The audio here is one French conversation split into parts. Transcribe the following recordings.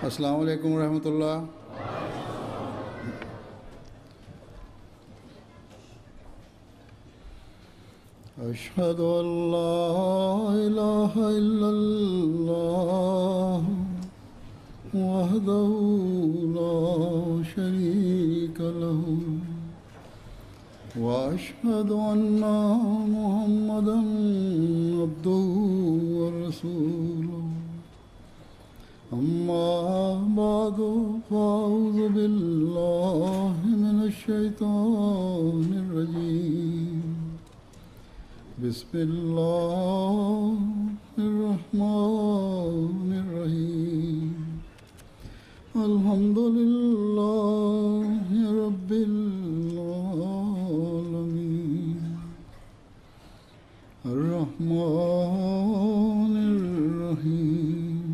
अस्सलामु अलैकुम रहमतुल्लाह। अशहदु अल्ला इलाहा इल्लल्लाह वहदहु ला शरीका लहु व अशहदु अन्ना मुहम्मदन अब्दुहु व रसूलुहु। अम्मा बादु फ़अऊज़ु बिल्लाहि मिनश शैतानिर रजीम। बिस्मिल्लाहिर रहमानिर रहीम। अल्हम्दुलिल्लाहि रब्बिल आलमीन। अर्रहमानिर रहीम।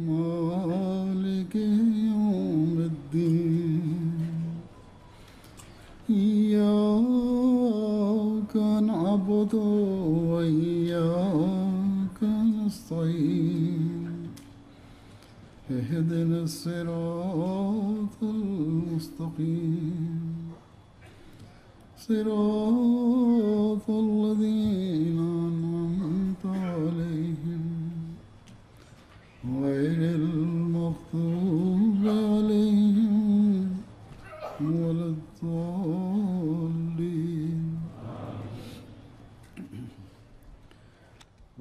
मालिकि यौमिद्दीन। इय्याका नअबुदु व इय्याका नस्तईन। इहदिनस सिरातल मुस्तक़ीम। सिरातल लज़ीना अनअमता अलैहिम गैरिल मग़ज़ूबि अलैहिम वलद्दाल्लीन।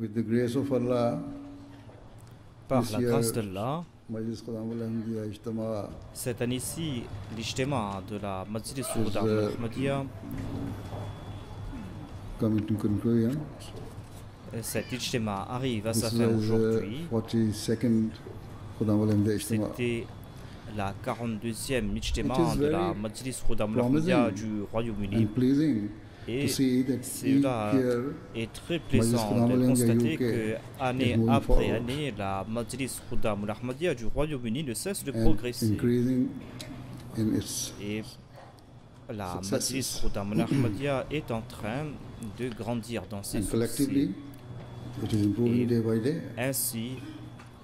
With the grace of Allah, par la grâce d'Allah, cette année-ci, l'Ijtima de la Majlis Soudan Ahmadiyya, cet Ijtima arrive à sa fin aujourd'hui. C'était la 42e Ijtima de la Majlis Soudan Ahmadiyya du Royaume-Uni. Et cela est très plaisant de constater que, année après année, la Majlis Soudan Ahmadiyya du Royaume-Uni ne cesse de progresser. Et la Majlis Soudan Ahmadiyya est en train de grandir dans ses succès. Ainsi,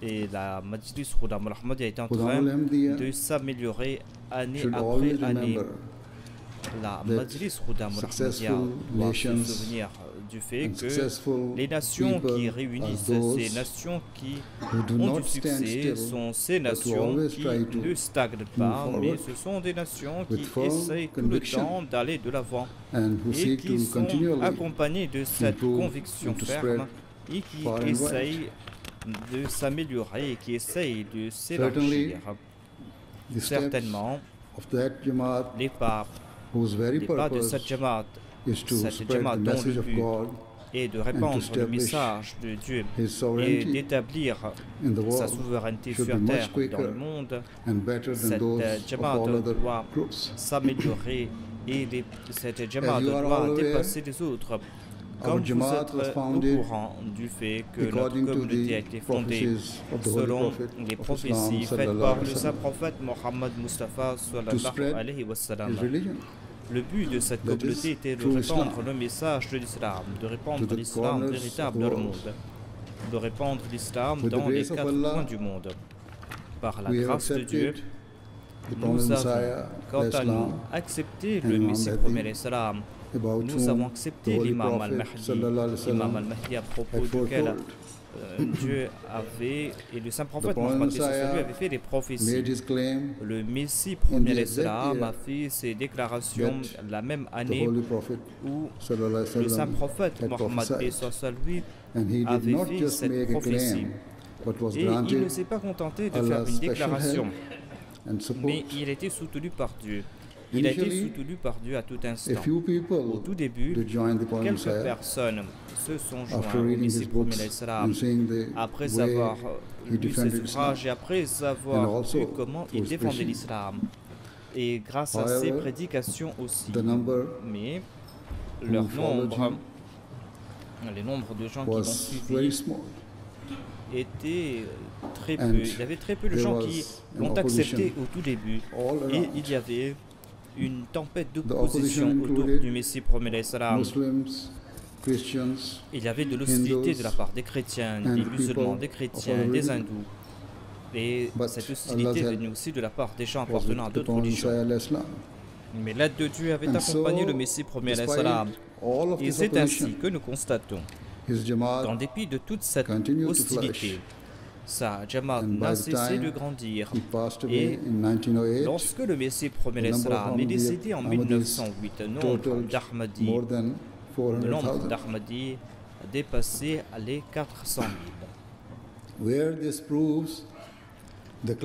et la Majlis Soudan Ahmadiyya est en train de s'améliorer année après année. La Majlis Soudan Ahmadiyya doit se souvenir du fait que les nations qui réunissent, ces nations qui ont du succès, sont ces nations qui ne stagnent pas, mais ce sont des nations qui essayent tout le temps d'aller de l'avant et qui sont accompagnées de cette conviction ferme et qui essayent de s'améliorer et qui essayent de s'élargir. Certainement, les pas de cette Jamaat dont le but est de répandre le message de Dieu et d'établir sa souveraineté sur terre dans le monde, cette Jamaat doit s'améliorer et cette Jamaat doit dépasser les autres. Comme vous êtes au courant du fait que notre communauté a été fondée selon les prophéties faites par le saint prophète Mohammed Mustafa sallallahu alayhi wa sallam. Le but de cette communauté était de répandre le message de l'islam, de répandre l'islam véritable dans le monde, de répandre l'islam dans les quatre coins du monde. Par la grâce de Dieu, Nous avons, quant à nous, accepté le Messie premier l'Islam. Nous avons accepté l'imam al-Mahdi à propos duquel Dieu avait, et le saint prophète Mohammed lui avait fait des prophéties. Le Messie premier l'Islam a fait ses déclarations la même année où le saint prophète Mohammed lui avait fait cette prophétie. Et il ne s'est pas contenté de faire une déclaration, mais il était soutenu par Dieu. Il a été soutenu par Dieu à tout instant. Au tout début, quelques personnes se sont joints au Messie premier l'Islam après avoir lu ses ouvrages et après avoir vu comment il défendait l'islam. Et grâce à ses prédications aussi. Mais leur nombre, les nombres de gens qui l'ont suivi était très peu. Il y avait très peu de gens qui l'ont accepté au tout début. Et il y avait une tempête d'opposition autour du Messie premier l'Islam. Il y avait de l'hostilité de la part des chrétiens, des musulmans, des chrétiens, des hindous. Et cette hostilité venait aussi de la part des gens appartenant à d'autres religions. Mais l'aide de Dieu avait accompagné le Messie premier l'Islam. Et c'est ainsi que nous constatons qu'en dépit de toute cette hostilité, sa Jamaat n'a cessé de grandir. Et lorsque le Messie premier l'Islam est décédé en 1908, le nombre d'Ahmadis a dépassé les 400 000.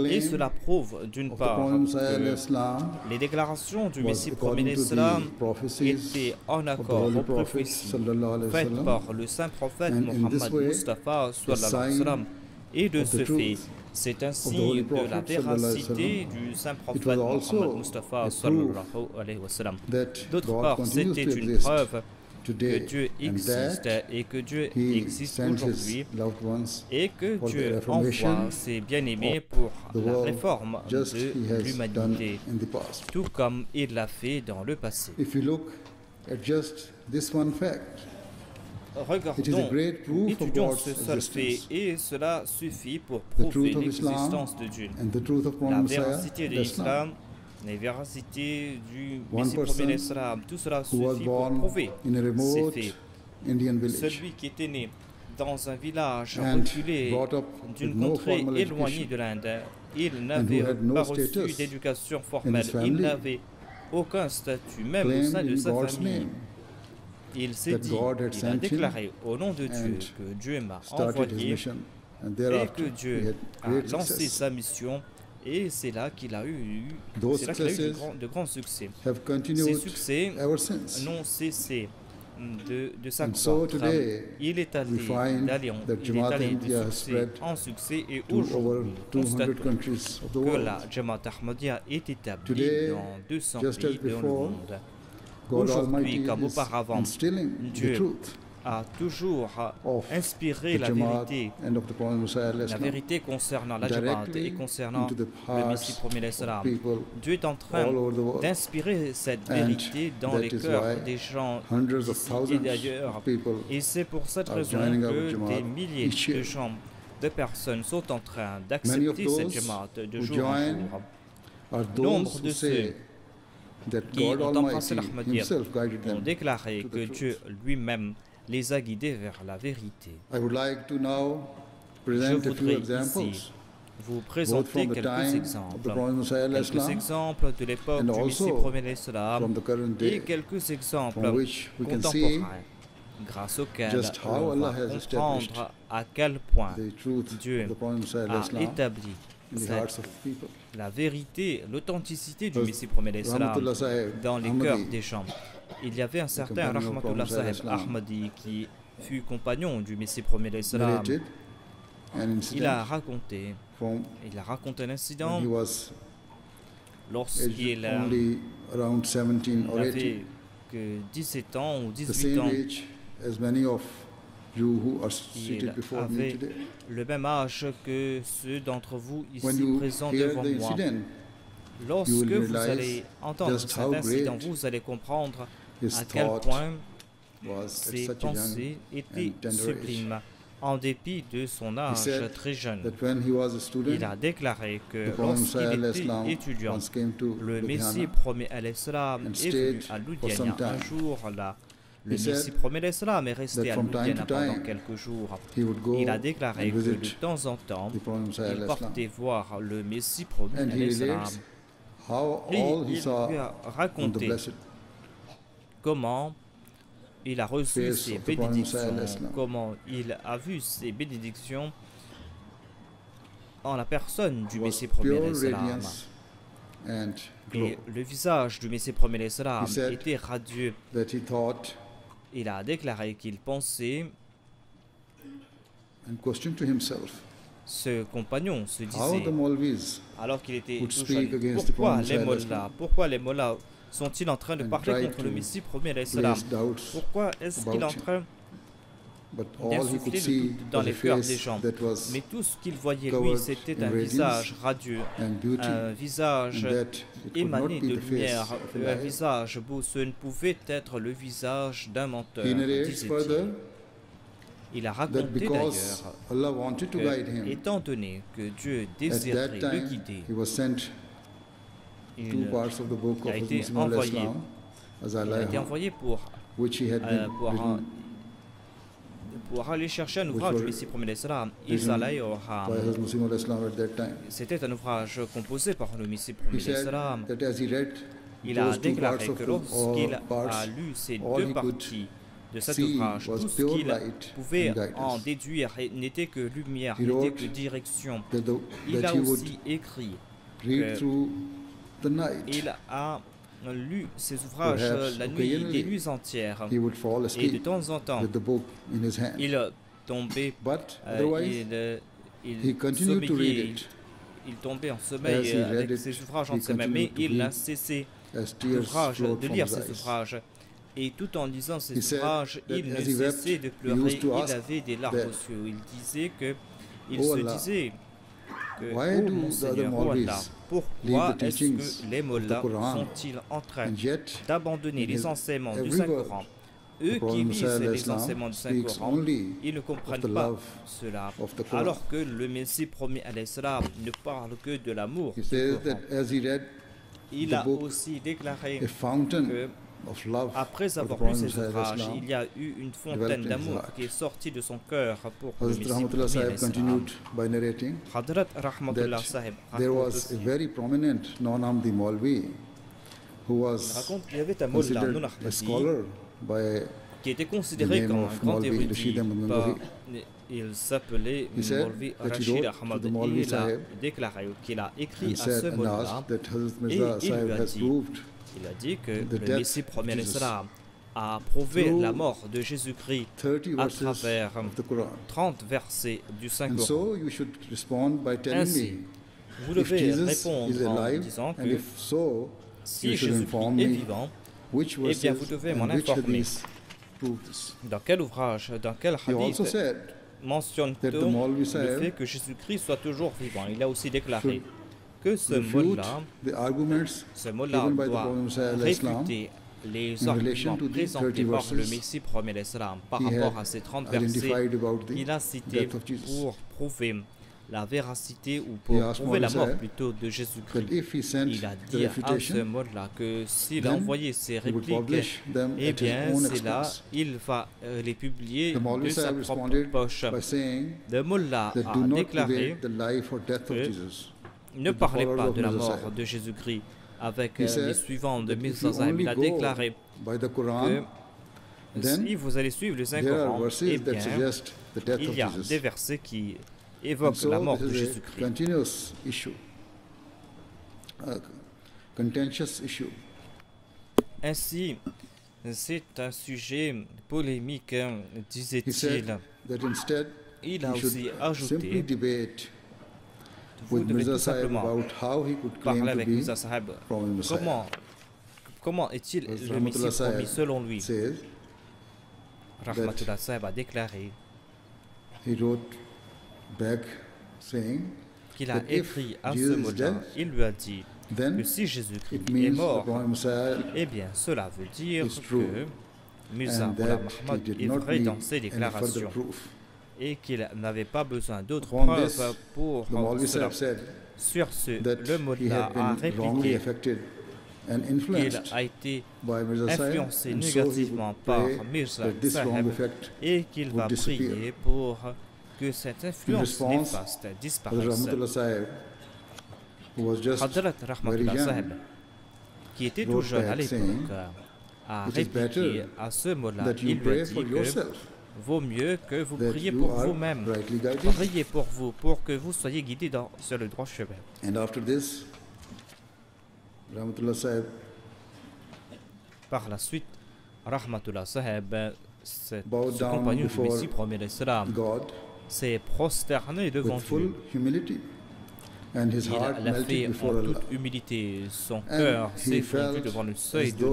Et cela prouve d'une part que les déclarations du Messie premier l'Islam étaient en accord aux prophéties faites par le saint prophète Mohammed Mustafa sallallahu alayhi wa sallam. Et de ce fait, c'est un signe de la véracité du saint prophète Mohammed Mustafa sallallahu alayhi wa sallam. D'autre part, c'était une preuve que Dieu existe et que Dieu existe aujourd'hui et que Dieu envoie ses bien-aimés pour la réforme de l'humanité, tout comme il l'a fait dans le passé. Regardons, étudions ce seul fait et cela suffit pour prouver l'existence de Dieu. La véracité de l'islam, la véracité du Messie premier l'Islam, tout cela suffit pour prouver ces faits. Celui qui était né dans un village reculé d'une contrée éloignée de l'Inde, il n'avait pas reçu d'éducation formelle, il n'avait aucun statut, même au sein de sa famille. Il s'est dit, il a déclaré au nom de Dieu que Dieu m'a envoyé et que Dieu a lancé sa mission. Et c'est là qu'il a eu de grands succès. Ces succès n'ont cessé de s'accroître. Il est allé de succès en succès et aujourd'hui, nous constatons que la Jamaat Ahmadiyya est établie dans 200 pays dans le monde. Aujourd'hui, comme auparavant, Dieu a toujours inspiré la vérité concernant la Jamaat et concernant le Messie premier l'Islam. Dieu est en train d'inspirer cette vérité dans les cœurs des gens ici et d'ailleurs. Et c'est pour cette raison que des milliers de gens, de personnes sont en train d'accepter cette Jamaat de jour en jour. Nombre de ceux qui ont embrassé l'Ahmadiyya ont déclaré que Dieu lui-même les a guidés vers la vérité. Je voudrais ici vous présenter quelques exemples de l'époque du Messie premier l'Islam et quelques exemples contemporains grâce auxquels on va comprendre à quel point Dieu a établi la vérité, l'authenticité du Messie premier l'Islam dans les cœurs des gens. Il y avait un certain Rahmatullah Sahib Ahmadi qui fut compagnon du Messie premier l'Islam. Il a raconté un incident lorsqu'il n'avait que 17 ans ou 18 ans. Il avait le même âge que ceux d'entre vous ici présents devant moi. Lorsque vous allez entendre cet incident, vous allez comprendre à quel point ses pensées étaient sublimes en dépit de son He âge said très jeune. that when he was a Il student, a déclaré que the Prophet lorsqu'il Musa était étudiant, once came to le Messie Ludhiana. promet al-Islam and est venu stayed à for Ludhiana some un time. jour. Là, le He said Messie promet l'Islam est resté that à from time Ludhiana to pendant time, quelques jours. he would go Il a déclaré and que de visit temps en temps, the Prophet Musa il partait voir le Messie promis and he al-Islam. relates how Et all he il saw lui a on the raconté blessed comment il a reçu face ses of the Prophet Musa bénédictions, al-Islam. comment il a vu ses bénédictions en la personne du was Messie promis pure al-Islam. radiance and glow Et le visage du Messie promis al-Islam He said était radieux. that he thought Il a déclaré qu'il pensait, and questioned to himself ce compagnon se how disait, the Maulvis alors qu'il était would tout speak jeune, against the pourquoi les mollahs sont-ils en train de and parler try contre le to Messie promis al-Islam? place doubts, Pourquoi est-ce qu'il est en about him. train but all he could d'insuffler le see doute dans was a les cœurs des face gens? that was Mais tout ce qu'il voyait, lui, covered c'était in un radiance visage radieux, and beauty, un visage and that it could not émané be de the face lumière, of a un liar. visage beau. Ce ne pouvait être le visage d'un menteur, He narrates disait-il. further Il a that raconté because d'ailleurs Allah wanted to guide que, him, étant donné que Dieu at désirait that le time guider, he was sent two il parts of the book a of été Muslim envoyé. al-Islam as il a été Allah, envoyé pour which he had been written pour aller chercher un Which ouvrage du were Messie promis l'Islam. written by Hazrat Muslim al-Islam at that time. C'était un ouvrage composé par le Messie He promis said l'Islam. that as he read Il a those two déclaré parts of que the lorsqu'il parts, a lu ces all deux he could parties de cet see ouvrage, was tout ce pure qu'il light pouvait and guidance. en déduire n'était que lumière, He n'était wrote que direction. that Il a he would aussi écrit, read que through the night. il a lu ces ouvrages Perhaps la nuit, occasionally, des nuits entières. He would fall Et de asleep temps en temps, with the book in his hand. il tombait, But otherwise, he il continued to read sommeillait, it il tombait en As sommeil he read avec it, ses ouvrages he entre ses mains, mais continued to il n'a read cessé as tears flowed de from lire his ces eyes. ouvrages. Et tout en lisant He ces said ouvrages, that il ne as he wept, cessait de he pleurer, used to il ask avait des larmes that, aux yeux. Il disait que, il "Oh se Allah, disait que, why oh do mon the Seigneur, other oh Allah, Maulvis pourquoi leave the est-ce teachings que les of the mollahs Quran sont-ils en train and yet d'abandonner in les his enseignements du every Saint-Coran? word, Eux the Prophet qui Musa lisent les al-Islam enseignements du speaks Saint-Coran, only ils ne of the comprennent pas love cela, of the Quran. alors que le Messie promis à l'Islam ne parle que de l'amour He du says Coran. that as he read Il the a book, aussi déclaré a fountain que of love après for the avoir lu Prophet ces Musa ouvrages, al-Islam il y a eu une fontaine developed in his d'amour heart. qui est sortie de son cœur pour le Hazrat Messie Rahmatullah promis à Sahib l'Islam. continued by narrating Hadrat Rahmatullah that Sahib there raconte was a aussi, very prominent non-Ahmadi Maulvi who il was raconte qu'il y avait un mullah considered non a ahmadi scholar by qui était the considéré name comme un of grand Maulvi érudit. Rashid Ahmad par- Gangohi. Il s'appelait He said Maulvi that he Rashid wrote Ahmad. to the Et Maulvi il a Sahib déclaré qu'il a écrit and à ce said and mullah. asked that Hazrat Et Mirza il Sahib lui a has dit, proved il a dit que the le death Messie of promis à Jesus l'Islam a prouvé through la mort de Jésus-Christ 30 à verses travers of the Quran. 30 versets du And Saint-Coran. so you should respond by telling Ainsi, me vous if devez Jesus is répondre en alive, disant and que if so, si you should inform Jésus-Christ est me vivant, which eh bien, vous verses devez and m'en which informer. hadiths prove this. Dans quel ouvrage, dans quel He also hadith said that the mentionne-t-on Maulvi le Sahib fait que Jésus-Christ soit toujours vivant? Il a aussi déclaré que ce refute mot-là the arguments given by the doit Prophet Musa réfuter les in relation arguments to these présentés 30 par le verses Messie promis l'Islam par he rapport had à ces 30 versets identified about the qu'il a cités death of Jesus. pour prouver la véracité ou He pour asked prouver la Maulvi mort Sahib plutôt de that Jésus-Christ. if he sent Il a the dit à ce refutation, mot-là que s'il then envoyait ces he would répliques, publish them eh at his bien, own c'est là, expense. il va les publier The Maulvi de sa Sahib propre responded poche. by saying Le mullah that a do not déclaré debate the life or death of que Jesus. ne with the parlez followers pas of de la Mirza mort Sahib. de Jésus-Christ avec He les said suivants de that if Mirza you Sahib. only Il a go déclaré by the que Quran, then si vous allez suivre le there are Saint-Coran, verses eh that bien, suggest the death il of y a Jesus. des versets qui And évoquent la so mort this de is a Jésus-Christ. continuous issue, a contentious issue. Ainsi, c'est un sujet polémique, He disait-il. said that instead Il a he aussi should ajouté, simply debate vous with devez Mirza tout Sahib simplement about how he could claim parler to avec be Mirza Sahib. from the Messiah. Comment est-il Hazrat le Messie Rahmatullah Sahib promis selon lui? says Rahmatullah Sahib a déclaré he wrote back saying qu'il a that if écrit à ce Jesus is mot-là. dead, Il lui a dit que then si Jésus-Christ it est means the mort, Prophet Messiah eh bien cela veut dire is true, que Mirza and Ghulam that he Ahmad did est not vrai need dans ses any further déclarations. proof. et qu'il n'avait pas besoin d'autres Upon this, preuves pour the Maulvi cela. Sahib said Sur ce, that le he Mullah had a been wrongly répliqué affected and qu'il influenced a été by Mirza Sahib, influencé and so he négativement would par pray Mirza that this wrong Sahib effect et qu'il va would disappear. prier pour que cette influence response, néfaste Hazrat disparaisse. Rahmatullah Sahib, who was just Hadrat very Rahmatullah young, Sahib, qui était tout wrote jeune à back l'époque, saying, a "It is répliqué better à ce mot-là. that you Il lui a pray dit for que yourself, vaut mieux que vous that priez you pour are vous-même. rightly guided." Priez pour vous, pour que vous soyez guidés sur le droit chemin. And after this, Rahmatullah Sahib Par la suite, Rahmatullah Sahib, ce bowed down compagnon du before Messie premier l'Islam, God s'est prosterné devant with full Dieu. humility, and his Il heart l'a fait melted en before Allah. toute humilité. Son And cœur he s'est fondu felt devant le seuil as de Dieu.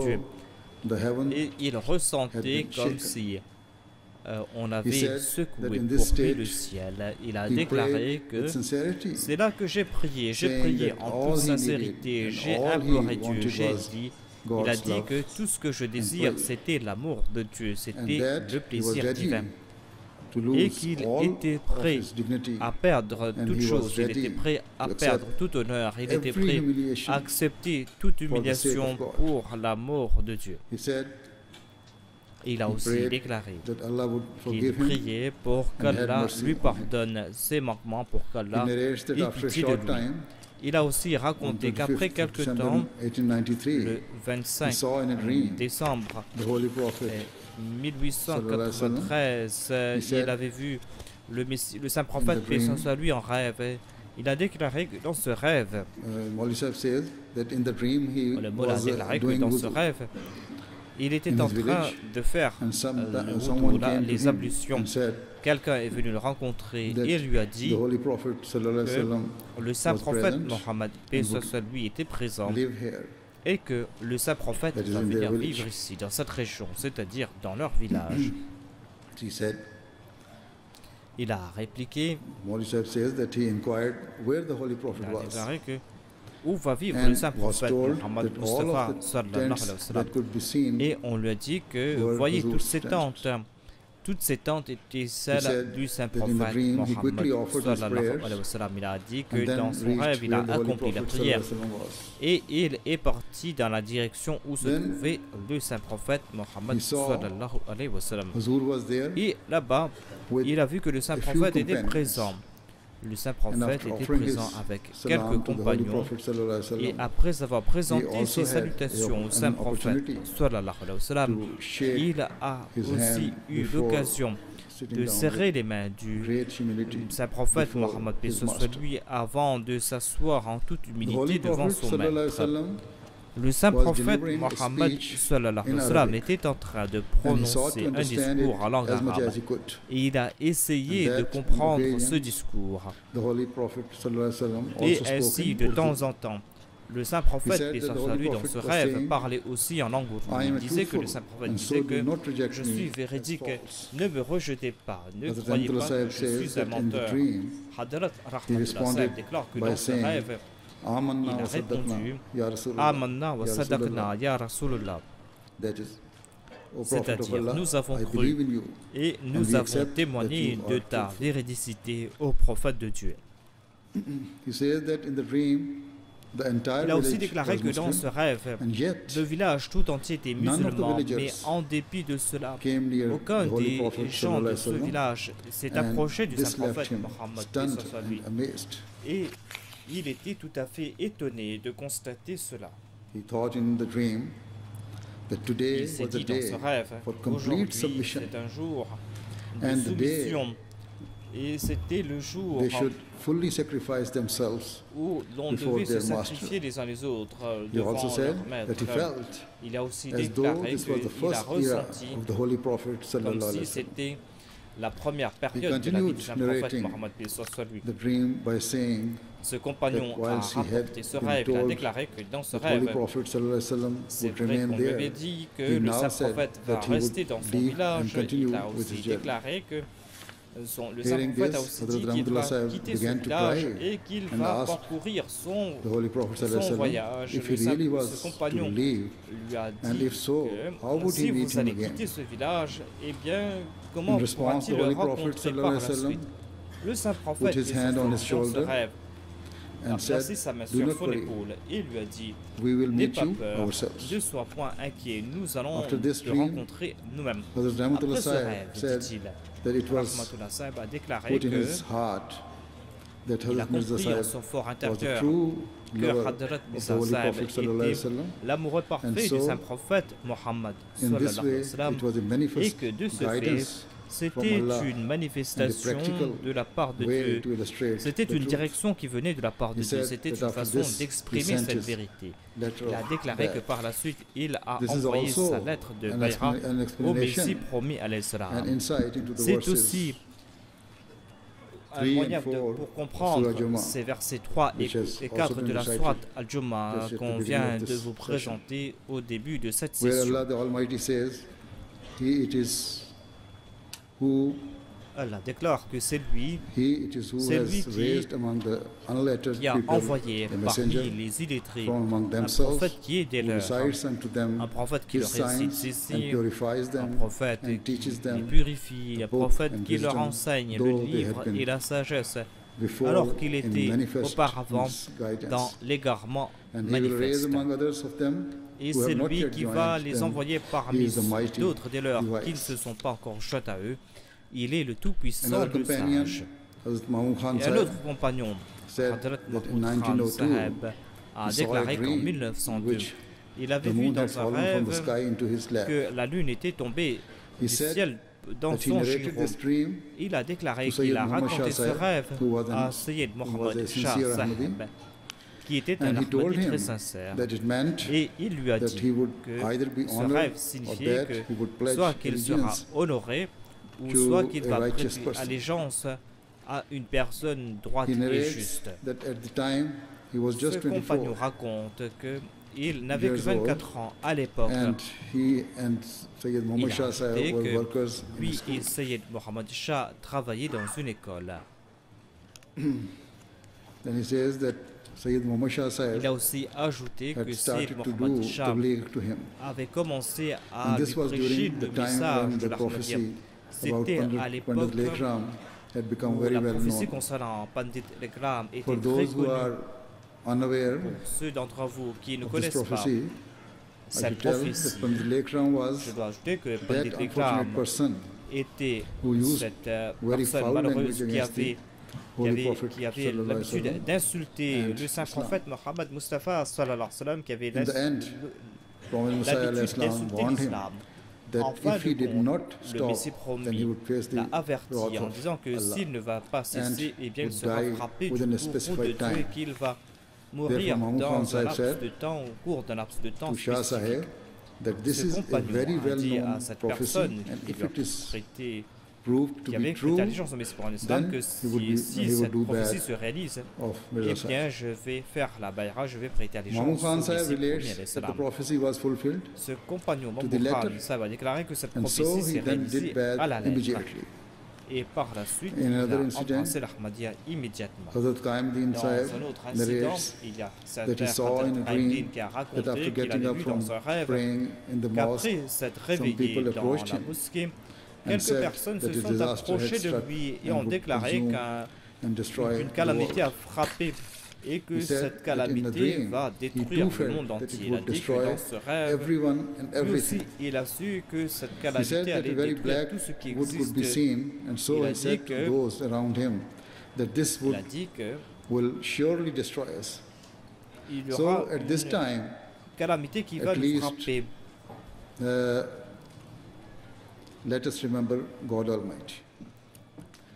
though the heaven Et il ressentait been shaken. comme si on avait said that secoué in pour this lui state, le ciel. Il a he déclaré prayed que with sincerity, c'est là que j'ai prié saying that en all toute he sincérité, needed j'ai and all he imploré Dieu, wanted j'ai was dit, il a God's dit love que tout ce que je désire, praise. c'était l'amour de Dieu, and c'était that le he was plaisir ready divin. to Et lose qu'il all était of prêt his dignity, à perdre and toute he was chose, il ready était prêt à to perdre accept tout honneur, il était every prêt humiliation à accepter toute for the sake humiliation of God. pour l'amour de Dieu. He said Et il a he aussi prayed déclaré that Allah would qu'il forgive him. priait pour and had qu'Allah mercy lui on him. pardonne ses manquements, pour He qu'Allah narrates that ait after a pitié de short lui. time, Il a aussi on raconté qu'après 25th quelque December temps, 1893, le he 25 saw in a dream décembre the Holy Prophet 1893, He said, il avait vu le saint prophète, paix dream, soit lui, en rêve. Et il a déclaré que dans ce rêve, Maulvi Sahib says that in the dream he le mot a was déclaré que doing dans ce wudu, rêve, il était in en his train village, de faire and le someone wudu, came to les him ablutions. and said Quelqu'un est venu le rencontrer that et lui a the dit Holy Prophet sallallahu alayhi wa sallam que le saint was prophète present Mohammed, paix and soit would sur lui, était présent live here. et que le saint prophète That is va in their venir village. vivre ici, dans cette région, c'est-à-dire dans leur village. He said, Il a répliqué, Maulvi Sahib says that he inquired where the Holy il Prophet a was, déclaré que où va vivre and le saint was prophète told Mohammed that all Mustafa of the sallallahu alayhi wa tents sallam. that could be seen Et on lui a dit que, were voyez Huzur's toutes ces tents. tentes, toutes ces tentes étaient He celles said du saint that in the prophète dream he quickly Mohammed offered his sallallahu alayhi prayers wa sallam. Il a dit que and then dans son reached rêve, il a where the Holy accompli la Prophet prière sallallahu alayhi wa sallam was. et il est parti dans la direction où se Then trouvait le saint prophète Mohammed he saw sallallahu alayhi wa sallam. Huzur was there Et là-bas, with il a vu que le saint a few prophète était companions. présent. Le saint And prophète after était offering présent his avec salam quelques to the Holy compagnons. Prophet sallallahu alayhi wa Et sallam, après avoir présenté also ses had salutations au an saint prophète opportunity sallallahu alayhi wa sallam, to shake il a his aussi hand eu before l'occasion sitting de down serrer with les mains du great humility saint prophète before Mohammed his soit master. lui avant de s'asseoir en toute The humilité Holy devant Prophet son sallallahu alayhi wa maître. sallam Le saint was prophète delivering a Mohammed speech sallallahu alayhi wa in sallam Arabic, était en train de and he sought to prononcer un understand discours en langue it as much arabe. as he could. Et il a essayé And de that comprendre occasion, ce discours. The Holy Prophet sallallahu alayhi wa sallam Et also spoke ainsi, in de Urdu. temps en temps, le saint prophète, said paix that the soit Holy lui, dans Prophet ce was rêve, saying, parlait aussi en langue I ourdou. am Il a disait true que le fool, saint prophète and so disait do que not reject je me suis as véridique, false. ne me rejetez pas, ne Hazrat croyez Rahmatullah pas que Sahib je says suis un that in the menteur. dream, Hadrat he Rahmatullah responded Sahib déclare que by dans ce saying, rêve, Amanna il wa a saddaqna, répondu, ya Rasulullah. Amanna wa Ya sadaqna Rasulullah. ya Rasulullah. That is, O Prophet of C'est-à-dire, Allah, nous avons I cru believe in you. et And nous we avons accept témoigné that you de are ta truthful. véridicité au prophète de Dieu. He says that in the dream, the entire Il a aussi village déclaré was que dans ce Muslim, rêve, and yet le village tout entier était None of the musulman, villagers mais en dépit de cela, came near aucun the Holy des Prophet gens sallallahu de alayhi ce wa sallam, village s'est and approché du this saint prophète left him Mohammed, stunned paix soit sur lui. and amazed. Et il était tout à fait étonné de constater cela. He thought in the dream that today Il s'est was the dit dans day ce rêve, for complete aujourd'hui submission. c'est un jour de And the day soumission. Et c'était le jour They should fully sacrifice themselves. où l'on before devait se their master. sacrifier les uns les autres He devant also leur said maître. that he felt Il a aussi as though déclaré this was the qu'il a first era ressenti of the Holy Prophet comme sallallahu alayhi si wa sallam. c'était la première période de la vie continued du saint prophète narrating Mohammed, paix soit sur lui. The dream by saying Ce compagnon that a whilst he had rapporté ce been rêve, il a told déclaré que dans ce the Holy rêve, Prophet sallallahu alayhi wa sallam c'est would vrai remain qu'on lui avait there. dit que He le now saint said prophète va that he would rester dans son leave village. and continue Il a with aussi his journey. déclaré que Le saint prophète a aussi dit qu'il va quitter ce village et qu'il va parcourir son voyage. Ce compagnon lui a dit que si vous allez quitter ce village, eh bien, comment pourra-t-il le rencontrer par la suite? Le saint prophète dans ce rêve a placé sa main sur son épaule et lui a dit: n'aie pas peur, ne sois point inquiet, nous allons te rencontrer nous-mêmes. Après ce rêve, dit-il, Rahmatullah Sahib a déclaré que il a compris en son fort intérieur que Hadrat Mirza Sahib était l'amoureux parfait du saint prophète Mohammed et que de ce fait, c'était une manifestation de la part de Dieu. C'était une direction qui venait de la part de Dieu. C'était une façon d'exprimer cette vérité. Il a déclaré que par la suite, il a envoyé sa lettre de Bayra au Messie promis alayhi salam. C'est aussi un moyen pour comprendre ces versets 3 et 4 de la sourate Al-Jumu'ah qu'on vient de vous présenter au début de cette session. Allah déclare que c'est lui qui a envoyé parmi les illettrés un prophète qui est des leurs, un prophète qui leur récite ses signes, un prophète qui les purifie, un prophète qui leur enseigne le livre et la sagesse, alors qu'il était auparavant dans l'égarement manifeste. Et c'est lui qui va les envoyer parmi d'autres des leurs qui ne se sont pas encore joints à eux. Il est le Tout-Puissant, le Sage. Et un autre compagnon, Hadrat Mahmoud Khan Sahib, a déclaré qu'en 1902, il avait vu dans un rêve que la lune était tombée du ciel dans son giron. Il a déclaré qu'il a raconté ce rêve à Sayyid Mohammed Shah Sahib, qui était un Ahmadi très sincère. Et il lui a dit que ce rêve signifiait que soit qu'il sera honoré, ou soit qu'il va prêter allégeance à une personne droite et juste. Ce compagnon raconte qu'il n'avait que 24 ans à l'époque. Il a ajouté que lui et Sayyid Mohammed Shah travaillaient dans une école. Il a aussi ajouté que Sayyid Mohammed Shah avait commencé à lui prêcher le message de l'Ahmadiyya. C'était à l'époque où la prophétie concernant Pandit Legram était très connue. Pour ceux d'entre vous qui ne connaissent pas cette prophétie, je dois ajouter que Pandit Legram était cette personne malheureuse qui avait l'habitude d'insulter le saint prophète Mohammed Mustafa sallallahu alayhi wa sallam, qui avait l'habitude d'insulter l'islam. En fin de compte, le Messie promis l'a averti en disant que s'il ne va pas cesser, eh bien il sera frappé du courroux de Dieu et qu'il va mourir dans un laps de temps, au cours d'un laps de temps spécifique. Ce compagnon a dit à cette personne qui avait prêté allégeance au Messie promis que si cette prophétie se réalise, eh bien je vais faire la bayra, je vais prêter allégeance au Messie promis. Ce compagnon, Mahmoud Khan, a déclaré que cette prophétie s'est réalisée à la lettre. Et par la suite, il a embrassé l'Ahmadiyya immédiatement. Dans un autre incident, il y a certain Hadrat Qaïm qui a raconté qu'il avait vu dans un rêve qu'après s'être réveillé dans la mosquée, quelques personnes se sont approchées de lui et ont déclaré qu'une calamité a frappé et que cette calamité va détruire le monde entier. Il a dit que dans ce rêve, lui aussi, il a su que cette calamité allait détruire tout ce qui existe. Il a dit que il y aura une calamité qui va nous frapper. Let us remember God Almighty.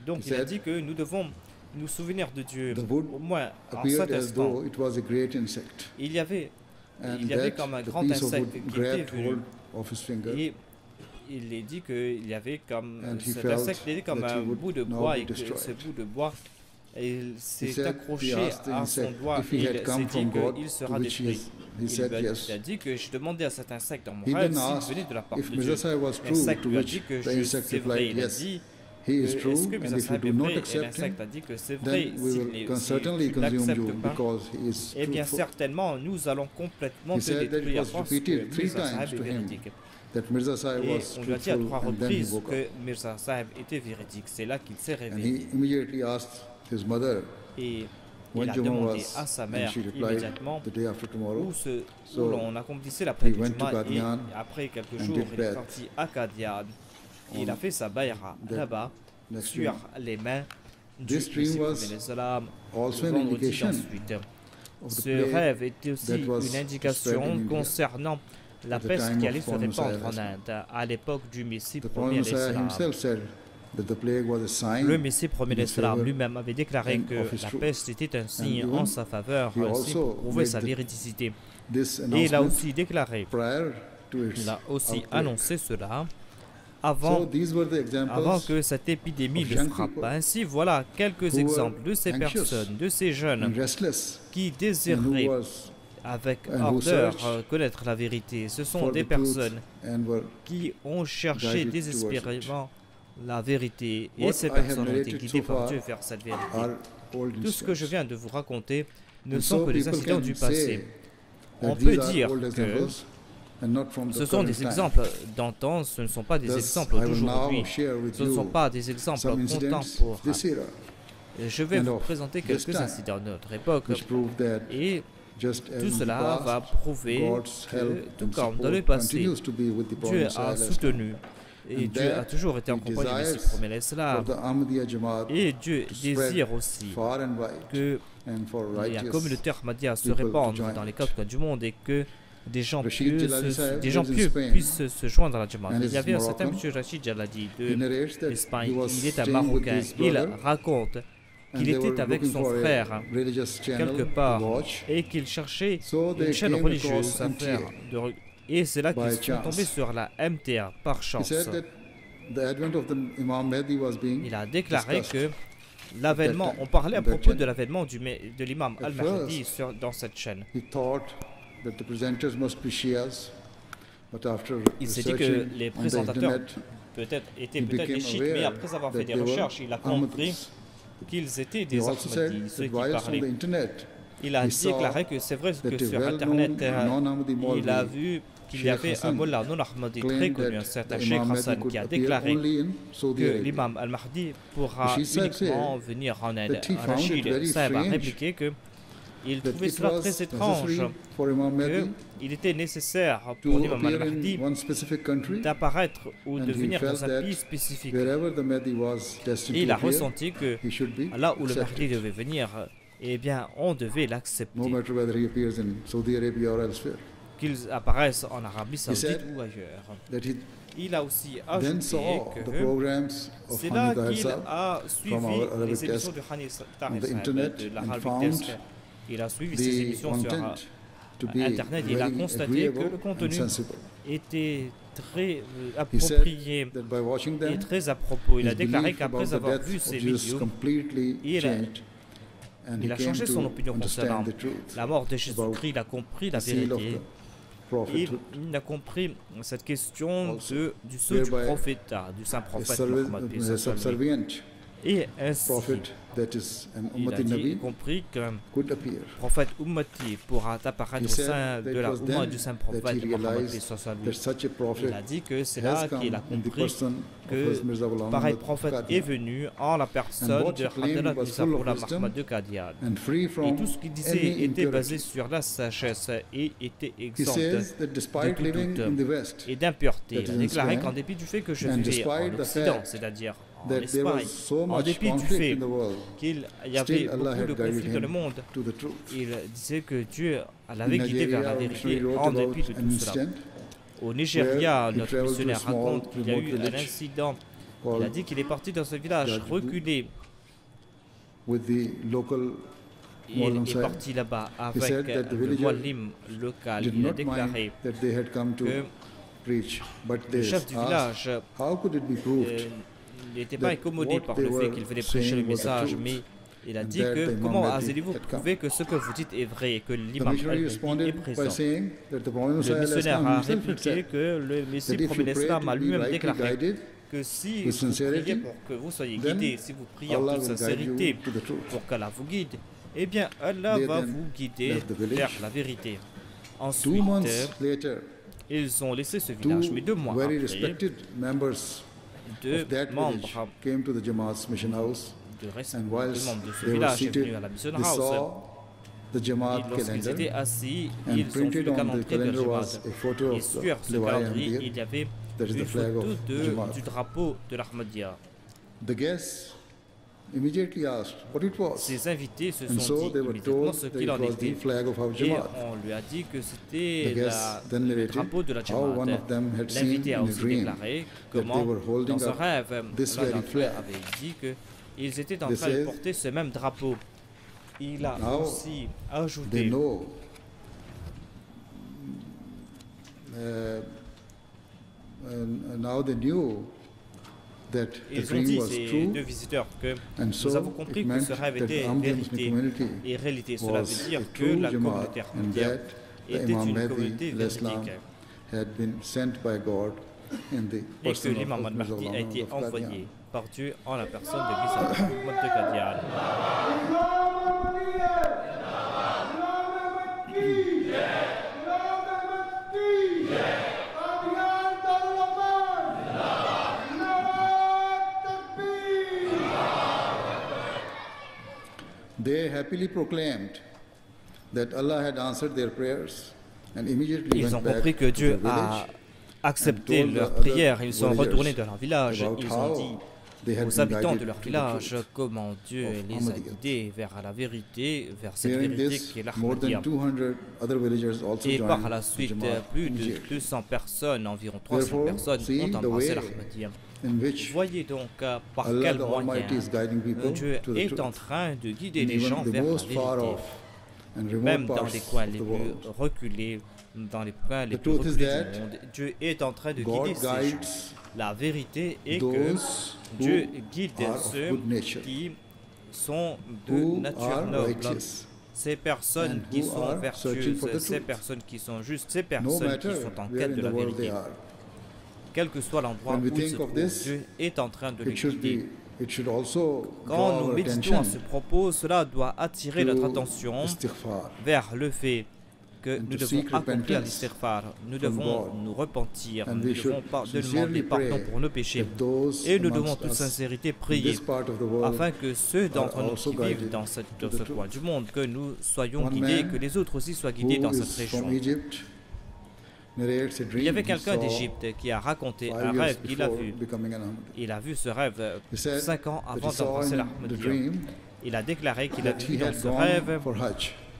Donc il a dit que nous devons nous souvenir de Dieu, au moins en cet instant. Il y avait comme un grand insecte qui était venu. Et il est dit qu'il y avait comme cet insecte était comme un bout de bois et que ce bout de bois s'est accroché à son doigt et il s'est dit qu'il sera détruit. Il a dit que je demandais à cet insecte dans mon rêve s'il venait de la part de Dieu. L'insecte lui a dit que c'est vrai. Il a dit he is true, est-ce que and Mirza if you Sahib do est not vrai? Et accept l'insecte him, a dit que c'est vrai. then we Si will certainly tu consume you l'acceptes pas, because he is eh bien truthful. certainement nous allons complètement He te said that it détruire was parce que repeated 3 Mirza Sahib times est to him véridique. that Mirza Sahib Et was on lui a dit à truthful, 3 and then he reprises woke up. que Mirza Sahib était véridique. C'est là qu'il s'est And réveillé. he immediately asked his mother Et il when a Juma demandé was, à sa and mère she replied immédiatement the day after tomorrow. où l'on accomplissait la he prière du went to Juma. Et Qadian après quelques and jours, did il est that parti à Qadian. Et il a fait sa bayra that là-bas next sur dream. les mains du This dream Messie was prophète salam also le an vendredi indication d'ensuite. of the Ce plague rêve était aussi that was une spread indication in India concernant la at the peste time qui of allait se Prophet répandre Messiah. en Inde à l'époque du Messie The premier Prophet Messiah salam. himself said that the plague was a sign Le Messie premier in his salam favor lui-même avait déclaré and que of his la truth. peste était un signe even en sa faveur, he un signe also pour prouver made sa the- véridicité. this Et il a announcement aussi déclaré, prior to its il a aussi outbreak. annoncé cela So avant these were the examples avant que cette épidémie of le young frappe. people Ainsi, voilà quelques who were exemples de ces anxious personnes, de ces jeunes and restless, qui and who désiraient was avec and who ardeur searched connaître la vérité. Ce sont for des the truth personnes and were qui ont cherché guided désespérément la vérité. Et What ces I have personnes ont été narrated guidées so par far Dieu vers cette vérité. are old Tout ce que je incidents. viens de vous raconter ne And sont so que des people incidents can du say passé. that On these peut are dire old que examples and not from the ce sont current des time. exemples d'antan, ce ne sont pas des Thus, exemples I will d'aujourd'hui. now share with Ce ne sont you pas des exemples some incidents of contemporains. this era Je vais and vous of présenter this quelques time, incidents de notre époque. which prove that Et just as tout in the cela va past, prouver God's que, help tout and comme dans support le passé, continues to be with the Dieu Prophet a Sallallahu soutenu et And Dieu a that toujours été en he compagnie du Messie desires premier l'Islam. for the Ahmadiyya Jamaat Et Dieu to spread désire aussi far and wide que and for la righteous communauté Ahmadiyya se people to répande join dans les it. quatre coins du monde et que des gens Rashid pieux, Jalali Sahib des gens lives in pieux Spain puissent se joindre à la Jamaat. and Il y is avait un certain Moroccan. monsieur Rachid Jaladi He de narrates that l'Espagne. he was Il est un staying with Marocain. his Il brother raconte and qu'il they était were avec looking son for a frère religious channel quelque to part watch. et qu'il cherchait So they une chaîne came religieuse across à faire. MTA. Et c'est là qu'ils By sont chance. tombés sur la MTA par He chance. said that the advent of the Imam Mahdi was being Il a déclaré discussed. que l'avènement, on parlait à that propos de channel. l'avènement de l'imam At al-Mahdi first, dans cette chaîne. He thought that the presenters must be Shias, but after Il s'est dit que researching les on the présentateurs internet, étaient he peut-être des became chiites, mais aware après avoir fait that des they were recherches, il a compris Ahmadis. qu'ils étaient He des also said Ahmadis, ceux that qui whilst on the parlaient. internet, Il a he saw déclaré que c'est vrai that que a sur well-known Internet, non-Ahmadi il a Maulvi vu qu'il y Sheikh avait un Hassan mullah non-Ahmadi très claimed connu, un that certain the Sheikh Imam Mahdi Hassan, could qui a appear déclaré only in Saudi que Arabia. l'imam al-Mahdi pourra Rashid Saib uniquement venir en Inde. that he found it Rachid very Saib a strange répliqué qu'il that trouvait it cela was très étrange, necessary for Imam Mahdi qu'il était nécessaire pour to l'imam appear al-Mahdi in one specific country, d'apparaître ou and de he venir dans felt un that pays spécifique. wherever the Mahdi was destined Et il to a appear, ressenti que he should be là où le Mahdi accepted, devait venir, eh bien, on devait no l'accepter. matter whether he appears in Saudi Arabia or elsewhere. Qu'ils apparaissent en Arabie Saoudite said ou ailleurs. That he Il a aussi then ajouté saw the que programs of c'est là Hamid Tahir qu'il Sahib a suivi from our Arabic les émissions desk de Hani on Tahir the Sahib internet de and l'Arabic found Desk. Il a suivi ces the émissions sur content to be Internet. Il a very constaté que agreeable le and contenu sensible. était très He said approprié that by watching et them, très à propos. Il a his déclaré belief about qu'après the avoir death vu of ces Jesus vidéos, completely il a- changed, and il he a came changé son to opinion concernant understand the truth la mort de about Jésus-Christ. Il a compris la the seal of vérité. the prophethood. Il a compris cette question Also, du sceau du whereby prophète, du saint A prophète servant- Mohammed, paix a soit sur lui. subservient Et ainsi, prophet that is an il a Ummati dit, Nabi compris qu'un could appear. prophète Ummati pourra apparaître He au said sein that de la it was Ummah then du saint that he prophète Mohammed, paix realized soit sur lui. that such a prophet Il a dit que c'est has là come qu'il a in the compris person que of Hazrat Mirza Ghulam pareil Ahmad prophète Qadian. est venu en la personne what de he claimed Hadrat was Mirza full of Ghulam wisdom Ahmad de Qadian. and free Et from tout ce qu'il disait any était impurity. basé sur la sagesse et était He exempt says that de despite tout living doute in the West, et d'impureté. that Il a is déclaré Islam, qu'en dépit du fait que je and vivais en despite the Occident, fact c'est-à-dire en that there was Espagne, so en much dépit du conflict fait in the world, qu'il y avait still Allah beaucoup had de guided conflits dans le him monde, to the truth. il disait que Dieu In l'avait guidé vers la Nigeria, our vérité missionary wrote en about dépit de an tout cela. incident Au Nigeria, where he notre traveled to a missionnaire small raconte qu'il y a remote eu un village incident. Il a called dit qu'il est parti dans ce village Jajpur. reculé. with the local Il Muallim est Sahib. parti là-bas avec said that the le villager Muallim local. did Il a not mind déclaré that they had come to que preach, but le they chef du asked, village how could it be proved n'était pas that incommodé what par they le fait were qu'il venait prêcher le saying was the message, truth, mais il a and dit that que the Imam comment Mahdi allez-vous had prouver que ce que vous dites est vrai et que The l'imam missionary al-Mahdi est responded by présent? saying that the Prophet Le Messiah missionnaire a himself had répliqué said que le Messie that if you premier pray l'Islam to a be lui-même rightly déclaré guided, que si vous priez pour que vous soyez guidés, si vous priez en toute sincérité pour qu'Allah vous guide, eh bien Allah va vous guider vers la vérité. Ensuite, ils ont laissé ce village, mais 2 mois après, 2 membres de ce village sont venus à la Mission House. Et lorsqu'ils étaient assis, ils ont vu le calendrier de Jamaat. Et sur ce calendrier, il y avait une photo du drapeau de l'Ahmadiyya. Ces invités se sont dit immédiatement ce qu'il en était. Et on lui a dit que c'était le drapeau de la Jamaat. L'invité a aussi déclaré comment, dans son rêve, l'un d'entre eux avait dit qu'ils étaient en train de porter ce même drapeau. Il a aussi ajouté ils ont dit, ces 2 visiteurs, que nous avons compris que ce rêve était vérité et réalité. Cela veut dire que la communauté ahmadiyya était une communauté véridique et que l'imam al-Mahdi a été envoyé par Dieu en la personne de Misa Ahmad de Qadian. They happily proclaimed that Allah had answered their prayers and immediately Ils ont went compris back que Dieu to their a village accepté leurs prières. Ils sont retournés dans leur village. Ils ont dit aux habitants de leur village comment Dieu les a guidés vers la vérité, vers cette vérité qui est l'Ahmadiyya. Et par la suite, plus de 200 personnes, environ 300 personnes, ont embrassé l'Ahmadiyya. Voyez donc par quel moyen Dieu est en train de guider les gens vers la vérité. Même dans les coins les plus reculés, dans les coins les plus reculés du monde, Dieu est en train de guider ces gens. La vérité est que Dieu guide ceux qui sont de nature noble, ces personnes qui sont vertueuses, ces personnes qui sont justes, ces personnes qui sont en quête de la vérité. Quel que soit l'endroit où ils se trouvent, Dieu est en train de les guider. Quand nous méditons à ce propos, cela doit attirer notre attention vers le fait que nous devons accomplir l'istighfar, nous devons nous repentir, nous devons demander pardon pour nos péchés et nous devons en toute sincérité prier afin que ceux d'entre nous qui vivent dans ce coin du monde, que nous soyons guidés, que les autres aussi soient guidés dans cette région. Il y avait quelqu'un d'Égypte qui a raconté un rêve qu'il a vu. Il a vu ce rêve 5 ans avant d'embrasser l'Ahmadiyya. Il a déclaré qu'il a vu dans ce rêve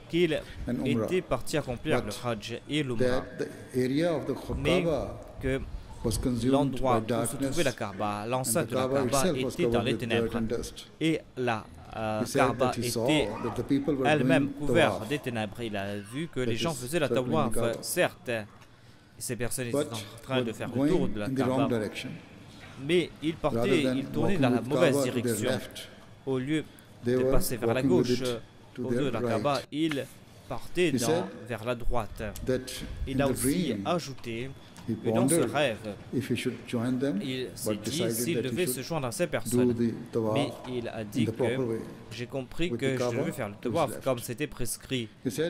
qu'il était parti accomplir le Hajj et l'Umrah, mais que l'endroit où se trouvait la Kaaba, l'enceinte de la Kaaba, était dans les ténèbres et la Kaaba était elle-même couverte des ténèbres. Il a vu que les gens faisaient la tawaf, certes, ces personnes étaient en train de faire le tour de la Kaaba, mais ils tournaient dans la mauvaise direction. Au lieu de passer vers la gauche, autour de la Kaaba, il partait vers la droite. Il a aussi ajouté que dans ce rêve, il s'est dit s'il devait se joindre à ces personnes. Mais il a dit que j'ai compris que je devais faire le tawaf comme c'était prescrit,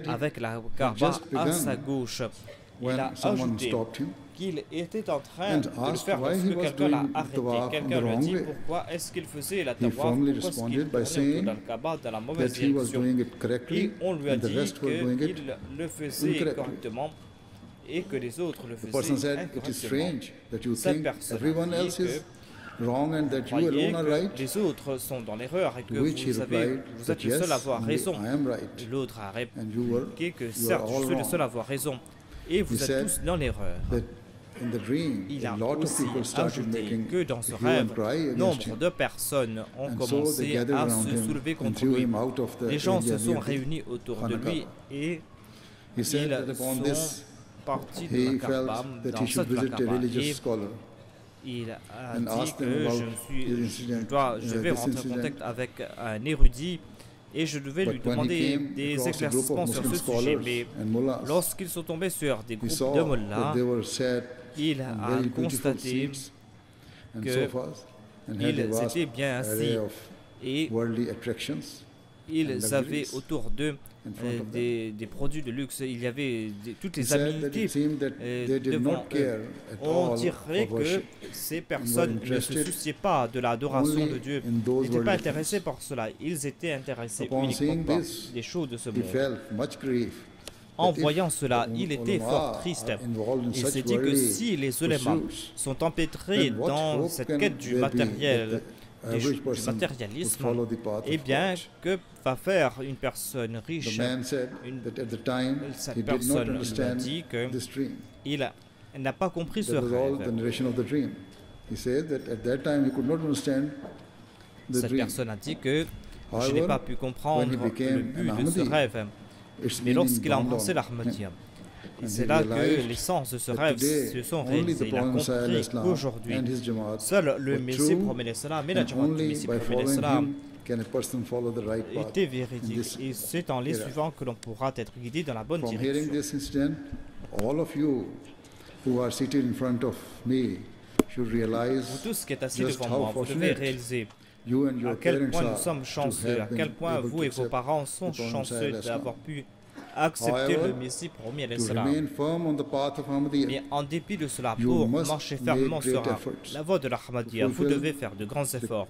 avec la Kaaba à sa gauche. Il a ajouté qu'il était en train de le faire lorsque quelqu'un l'a arrêté. Quelqu'un lui a dit pourquoi est-ce qu'il faisait la tawaf, pourquoi est-ce qu'il tournait autour de la Kaaba dans la mauvaise direction. Et on lui a dit qu'il le faisait correctement et que les autres le faisaient incorrectement. Cette personne a dit que croyez que les autres sont dans l'erreur et que vous êtes le seul à avoir raison. L'autre a répliqué que certes, je suis le seul à avoir raison. Et vous êtes tous dans l'erreur. Il a aussi ajouté que dans ce rêve, nombre de personnes ont commencé à se soulever contre lui. Les gens se sont réunis autour de lui et ils sont partis de la Kaaba, dans cette Kaaba. Il a dit que je vais rentrer en contact avec un érudit et je devais lui demander des éclaircissements sur ce sujet. Mais lorsqu'ils sont tombés sur des groupes de mollahs, il a constaté qu'ils étaient bien assis et ils avaient autour d'eux des produits de luxe. Il y avait toutes les aménités devant eux. On dirait que ces personnes ne se souciaient pas de l'adoration de Dieu. Ils n'étaient pas intéressés par cela. Ils étaient intéressés uniquement par des choses de ce monde. En voyant cela, il était fort triste. Il s'est dit que si les ulémas sont empêtrés dans cette quête du matériel, du matérialisme, eh bien, que va faire une personne riche? Cette personne lui a dit qu'il n'a pas compris ce rêve. Cette personne a dit que je n'ai pas pu comprendre le but de ce rêve. Mais lorsqu'il a embrassé l'Ahmadiyya, c'est là que l'essence de ce rêve se sont réalisées. Il a compris qu'aujourd'hui, seul le Messie promet l'Islam et la Jamaat du Messie promet l'Islam était véridique. Et c'est en les suivant que l'on pourra être guidé dans la bonne direction. Vous tous qui êtes assis devant moi, vous devez réaliser à quel point nous sommes chanceux, à quel point vous et vos parents sont chanceux d'avoir pu accepter le Messie promis à l'Islam. Mais en dépit de cela, pour marcher fermement sur la voie de l'Ahmadiyya, vous devez faire de grands efforts.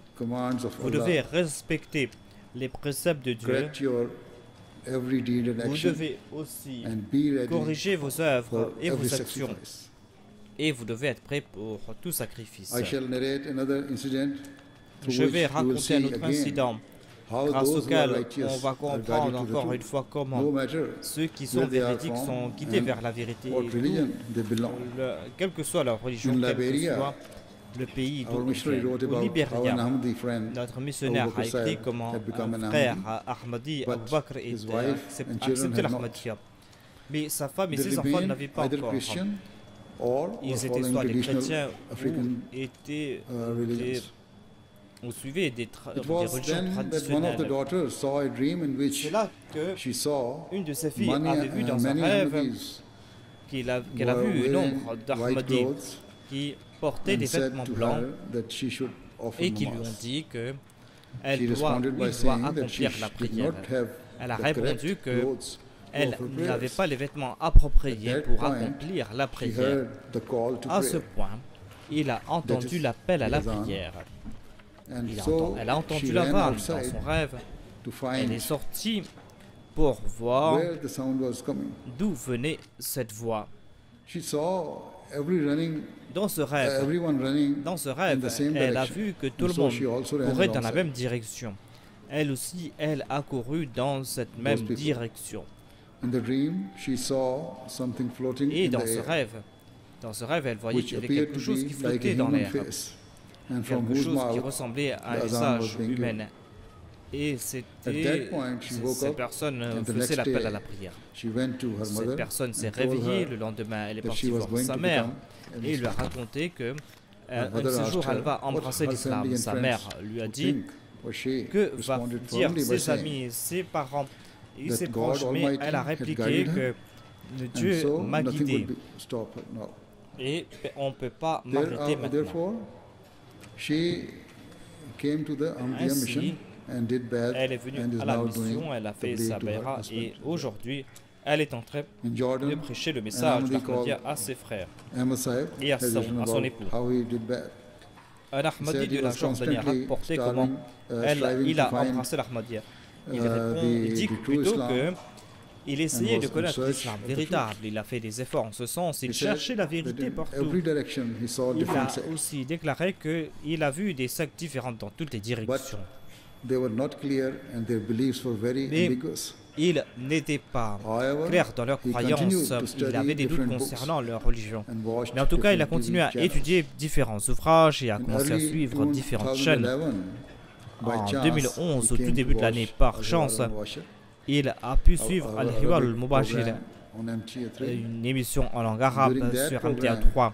Vous devez respecter les préceptes de Dieu. Vous devez aussi corriger vos œuvres et vos actions. Et vous devez être prêt pour tout sacrifice. Je vais raconter un autre incident grâce auquel on va comprendre encore une fois comment ceux qui sont véridiques sont guidés vers la vérité, quelle que soit leur religion, quel que soit le pays d'où ils viennent. Au Libéria, notre missionnaire a écrit comment un frère Ahmadi, Abu Bakr, a accepté l'Ahmadiyya. Mais sa femme et ses enfants n'avaient pas encore. Ils étaient soit des chrétiens ou suivaient des religions traditionnelles. C'est là qu'une de ses filles avait vu dans un rêve qu'elle a vu une ombre d'Ahmadi qui portait des vêtements blancs et qui lui ont dit qu'elle doit accomplir la prière. Elle a répondu qu'elle n'avait pas les vêtements appropriés pour accomplir la prière. À ce point, il a entendu l'appel à la prière. Elle a entendu la voix dans son rêve. Elle est sortie pour voir d'où venait cette voix. Dans ce rêve, elle a vu que tout le monde courait dans la même direction. Elle aussi, elle a couru dans cette même direction. Et dans ce rêve, elle voyait qu'il y avait quelque chose qui flottait dans l'air. Quelque chose qui ressemblait à un visage humain. Et cette personne faisait l'appel à la prière. Cette personne s'est réveillée, le lendemain elle est partie voir sa mère et lui a raconté que un de ces jours elle va embrasser l'islam. Sa mère lui a dit que va dire ses amis, ses parents et ses proches, mais elle a répliqué que Dieu m'a guidé et on ne peut pas m'arrêter maintenant. Ainsi, elle est venue à la mission, elle a fait sa bayra et aujourd'hui, elle est en train de prêcher le message d'Ahmadiyya à ses frères et à son époux. Un Ahmadi de la Jordanie a rapporté comment il a embrassé l'Ahmadiyya. Il dit plutôt qu'il essayait de connaître l'islam véritable. Il a fait des efforts en ce sens. Il cherchait la vérité partout. Il a aussi déclaré qu'il a vu des sectes différentes dans toutes les directions. Mais ils n'étaient pas clairs dans leurs croyances. Il avait des doutes concernant leur religion. Mais en tout cas, il a continué à étudier différents ouvrages et a commencé à suivre différentes chaînes. En 2011, au tout début de l'année, par chance, il a pu suivre Al-Hiwar al-Mubashir, une émission en langue arabe sur MTA 3.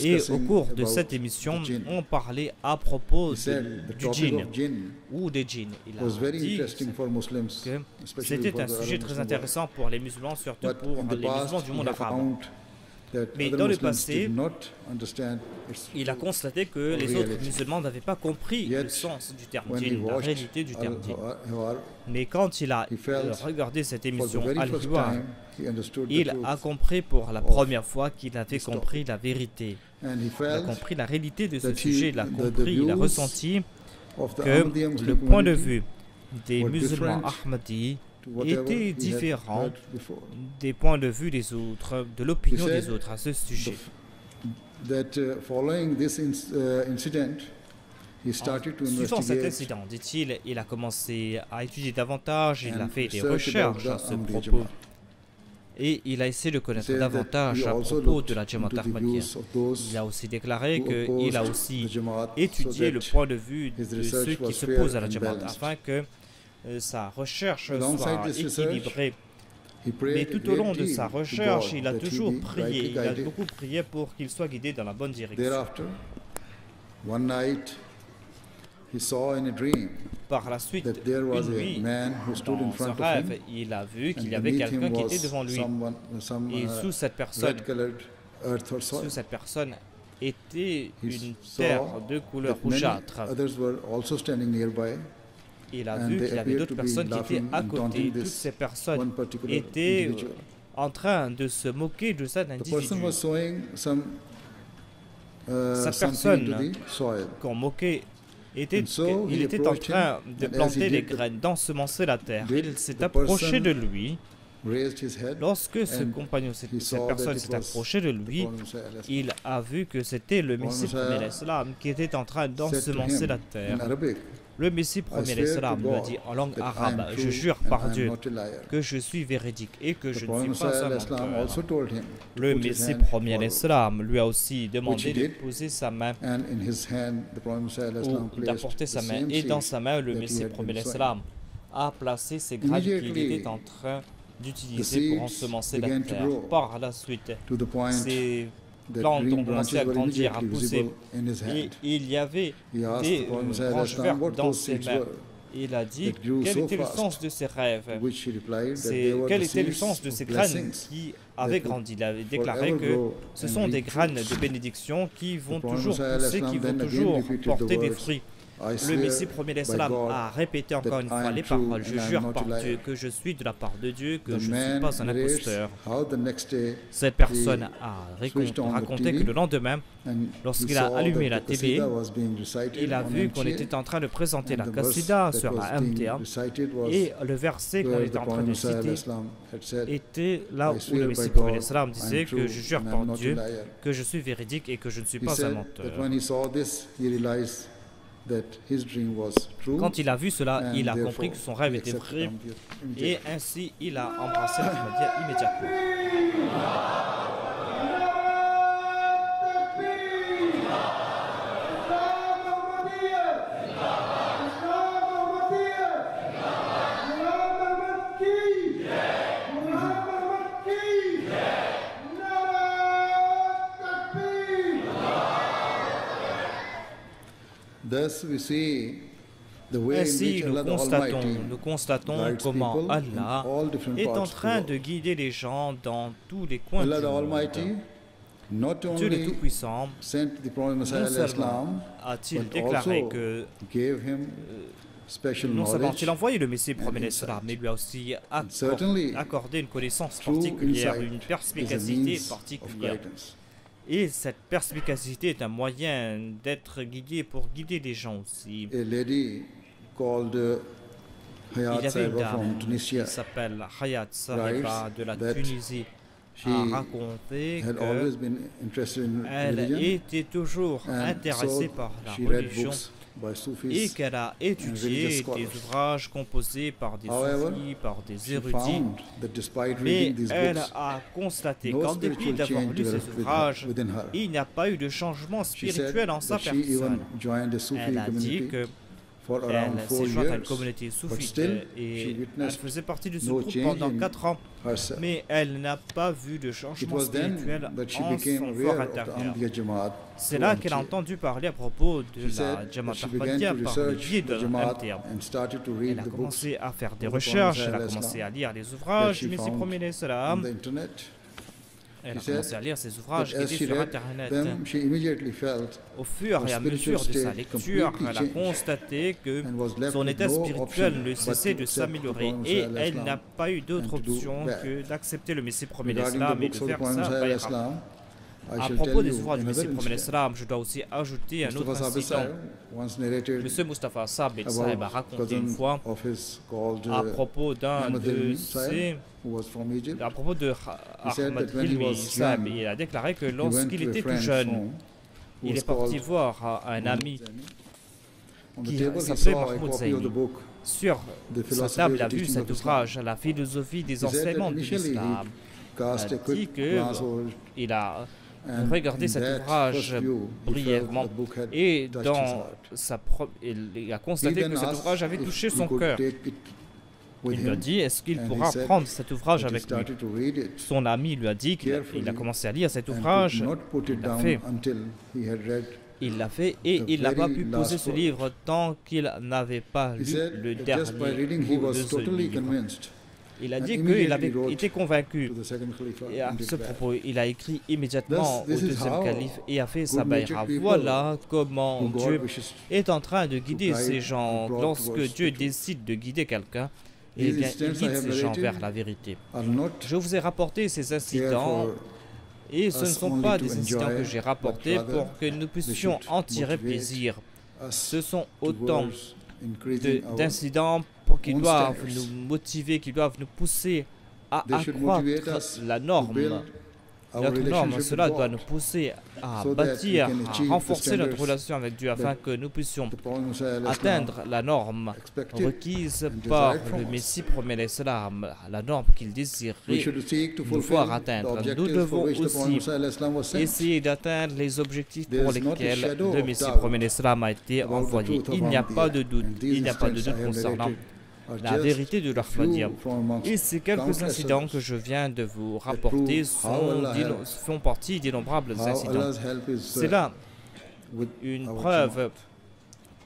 Et au cours de cette émission, on parlait à propos du djinn ou des djinns. Il a dit que c'était un sujet très intéressant pour les musulmans, surtout pour les musulmans du monde arabe. Mais dans le passé, il a constaté que les autres musulmans n'avaient pas compris le sens du terme djinn, la réalité du terme djinn. Mais quand il a regardé cette émission Al-Hiwar, il a compris pour la première fois qu'il avait compris la vérité. Il a compris la réalité de ce sujet, il a ressenti que le point de vue des musulmans Ahmadis était différent des points de vue des autres, de l'opinion des autres à ce sujet. Suivant cet incident, dit-il, il a commencé à étudier davantage, il a fait des recherches à ce propos. Et il a essayé de connaître davantage à propos de la Jamaat Ahmadiyya. Il a aussi déclaré qu'il a aussi étudié le point de vue de ceux qui s'opposent à la Jamaat afin que sa recherche soit équilibrée. Mais tout au long de sa recherche, il a toujours prié, il a beaucoup prié pour qu'il soit guidé dans la bonne direction. Par la suite, une nuit, dans un rêve, il a vu qu'il y avait quelqu'un qui était devant lui. Et sous cette personne était une terre de couleur rougeâtre. Il a vu qu'il y avait d'autres personnes qui étaient à côté. Toutes ces personnes étaient en train de se moquer de cet individu. Cette personne qu'on moquait, il était en train de planter les graines, d'ensemencer la terre. Il s'est approché de lui. Lorsque ce compagnon, cette personne s'est approchée de lui, il a vu que c'était le Messie premier l'Islam qui était en train d'ensemencer la terre. Le Messie premier l'Islam lui a dit en langue arabe, je jure par Dieu que je suis véridique et que je ne suis pas un menteur. Le Messie premier l'Islam lui a aussi demandé de poser sa main ou d'apporter sa main. Et dans sa main, le Messie premier l'Islam a placé ses graines qu'il était en train d'utiliser pour ensemencer la terre. Par la suite, ces plantes ont commencé à grandir, à pousser, et il y avait des branches vertes dans ses mains. Il a dit quel était le sens de ses rêves, quel était le sens de ces graines qui avaient grandi. Il avait déclaré que ce sont des graines de bénédiction qui vont toujours pousser, qui vont toujours porter des fruits. Le Messie premier l'Islam a répété encore une fois les paroles, je jure par Dieu que je suis de la part de Dieu, que je ne suis pas un imposteur. Cette personne a raconté que le lendemain, lorsqu'il a allumé la télé, il a vu qu'on était en train de présenter la Qasida sur la MTA et le verset qu'on était en train de citer était là où le Messie premier l'Islam disait que je jure par Dieu que je suis véridique et que je ne suis pas un menteur. Quand il a vu cela, il a compris que son rêve était vrai et ainsi il a embrassé l'Ahmadiyya immédiatement. Ainsi, nous constatons comment Allah est en train de guider les gens dans tous les coins du monde. Dieu le Tout-Puissant, non seulement a-t-il déclaré que non seulement a-t-il envoyé le Messie premier l'Islam, mais lui a aussi accordé une connaissance particulière, une perspicacité particulière. Et cette perspicacité est un moyen d'être guidé pour guider les gens aussi. Il y avait une dame qui s'appelle Hayat Sahiba de la Tunisie a raconté qu'elle était toujours intéressée par la religion et qu'elle a étudié des ouvrages composés par des soufis, par des érudits, mais elle a constaté qu'en dépit d'avoir lu ces ouvrages, il n'y a pas eu de changement spirituel en sa personne. Elle a dit que elle s'est jointe à une communauté soufite et elle faisait partie de ce groupe pendant 4 ans, mais elle n'a pas vu de changement spirituel en son fort intérieur. C'est là qu'elle a entendu parler à propos de la Jamaat Ahmadiyya par le biais de MTA. Elle a commencé à faire des recherches, elle a commencé à lire les ouvrages du Messie premier l'Islam Elle a commencé à lire ces ouvrages qui étaient sur Internet. Au fur et à mesure de sa lecture, elle a constaté que son état spirituel ne cessait de s'améliorer et elle n'a pas eu d'autre option que d'accepter le Messie promet l'Islam et de faire ça. À propos des ouvrages du Messie promet l'Islam, je dois aussi ajouter un autre incident. M. Mustafa Sabit Sahib a raconté une fois à propos d'un de ses... À propos de Ahmad Hilmi Sahib, il a déclaré que lorsqu'il était tout jeune, il est parti voir un ami qui s'appelait Mahmoud Zaini. Sur sa table, il a vu cet ouvrage, La philosophie des enseignements de l'islam. Il a dit qu'il a regardé cet ouvrage brièvement et il a constaté que cet ouvrage avait touché son cœur. Il lui a dit, est-ce qu'il pourra prendre cet ouvrage avec lui? Son ami lui a dit qu'il a commencé à lire cet ouvrage. Il l'a fait et il n'a pas pu poser ce livre tant qu'il n'avait pas lu le dernier mot de ce livre. Il a dit qu'il avait été convaincu. Et à ce propos, il a écrit immédiatement au deuxième calife et a fait sa baïra. Voilà comment Dieu est en train de guider ces gens. Lorsque Dieu décide de guider quelqu'un, eh bien, il guide ces gens vers la vérité. Je vous ai rapporté ces incidents et ce ne sont pas des incidents que j'ai rapportés pour que nous puissions en tirer plaisir. Ce sont autant d'incidents qui doivent nous motiver, qui doivent nous pousser à accroître la norme. Notre norme, cela doit nous pousser à bâtir, à renforcer notre relation avec Dieu afin que nous puissions atteindre la norme requise par le Messie promet l'Islam, la norme qu'il désirait nous voir atteindre. Nous devons aussi essayer d'atteindre les objectifs pour lesquels le Messie promet l'Islam a été envoyé. Il n'y a pas de doute, il n'y a pas de doute concernant la vérité de l'Ahmadiyya. Et ces quelques incidents que je viens de vous rapporter font partie d'innombrables incidents. C'est là une preuve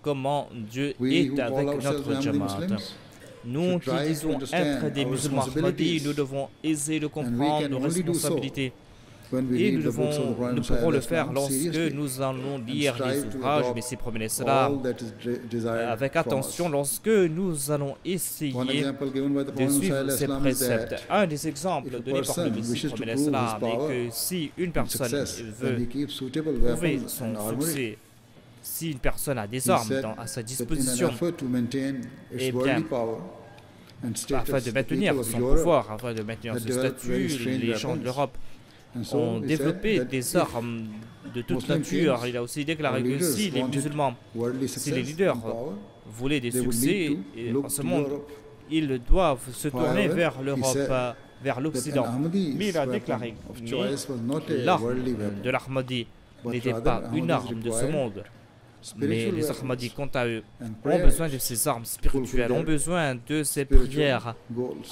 comment Dieu est avec notre Jamaat. Nous qui disons être des musulmans Ahmadis, nous devons essayer de comprendre nos responsabilités. Et nous pourrons le faire lorsque nous allons lire les ouvrages du Messie promet l'Islam avec attention, lorsque nous allons essayer de suivre ces préceptes. Un des exemples donnés par le Messie promet l'Islam est que si une personne veut prouver son succès, si une personne a des armes à sa disposition, eh bien, afin de maintenir son pouvoir, afin de maintenir ce statut, les gens de l'Europe ont développé des armes de toute nature. Il a aussi déclaré que si les musulmans, si les leaders voulaient des succès en ce monde, ils doivent se tourner vers l'Europe, vers l'Occident. Mais il a déclaré que l'arme de l'Ahmadi n'était pas une arme de ce monde. Mais les Ahmadis, quant à eux, ont besoin de ces armes spirituelles, ont besoin de ces prières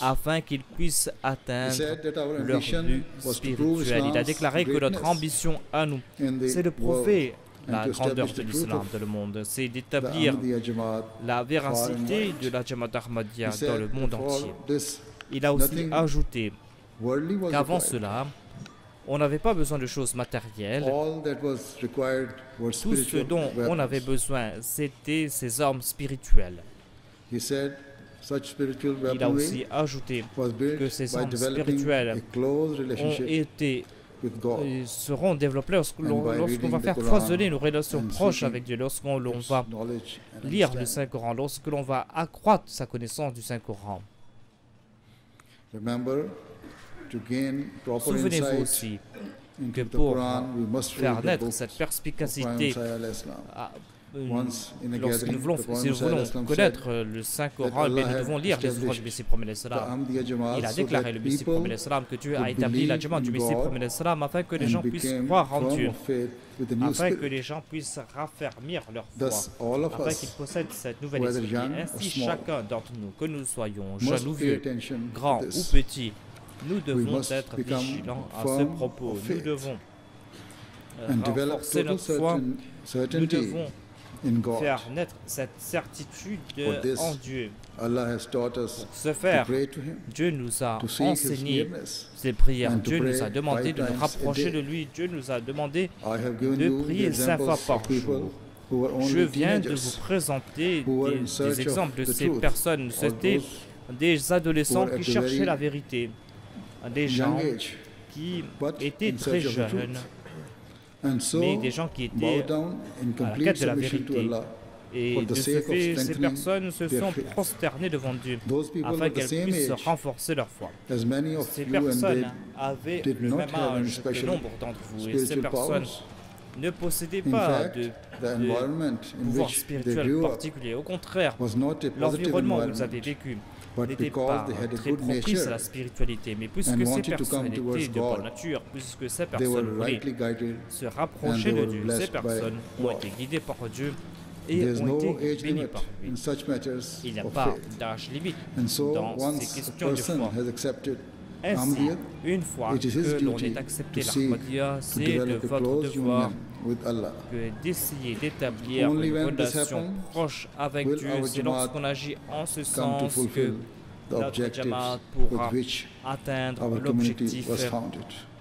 afin qu'ils puissent atteindre leur but spirituel. Il a déclaré que notre ambition à nous, c'est de prouver la grandeur de l'islam dans le monde, c'est d'établir la véracité de la Jamaat Ahmadiyya dans le monde entier. Il a aussi ajouté qu'avant cela, on n'avait pas besoin de choses matérielles. Tout ce dont on avait besoin, c'était ces armes spirituelles. Il a aussi ajouté que ces armes spirituelles seront développées lorsqu'on va faire foisonner nos relations proches avec Dieu, lorsqu'on va lire le Saint-Coran, lorsque l'on va accroître sa connaissance du Saint-Coran. Souvenez-vous aussi que pour faire naître cette perspicacité, lorsque nous voulons connaître le Saint-Coran, nous devons lire les ouvrages du Messie promet l'Islam. Il a déclaré, le Messie promet l'Islam, que Dieu a établi la Jamaat du Messie promet l'Islam afin que les gens puissent croire en Dieu, afin que les gens puissent raffermir leur foi, afin qu'ils possèdent cette nouvelle esprit. Ainsi, chacun d'entre nous, que nous soyons jeunes ou vieux, grands ou petits, nous devons être vigilants à ce propos. Nous devons renforcer notre foi. Nous devons faire naître cette certitude en Dieu. Pour ce faire, Dieu nous a enseigné ses prières. Dieu nous a demandé de nous rapprocher de lui. Dieu nous a demandé de prier 5 fois par jour. Je viens de vous présenter des exemples de ces personnes. C'était des adolescents qui cherchaient la vérité, des gens qui étaient très jeunes, mais des gens qui étaient à la quête de la vérité. Et de ce fait, ces personnes se sont prosternées devant Dieu afin qu'elles puissent renforcer leur foi. Ces personnes avaient le même âge que nombre d'entre vous, et ces personnes ne possédaient pas de pouvoir spirituel particulier. Au contraire, l'environnement où ils avaient vécu n'était pas très propice à la spiritualité, mais puisque ces personnes étaient de bonne nature, puisque ces personnes voulaient se rapprocher de Dieu, ces personnes ont été guidées par Dieu et ont été bénies par lui. Il n'y a pas d'âge limite dans ces questions de foi. Ainsi, une fois que l'on est accepté l'Ahmadiyya, c'est de votre devoir d'essayer d'établir une relation proche avec Dieu. C'est lorsqu'on agit en ce sens que notre Jamaat pourra atteindre l'objectif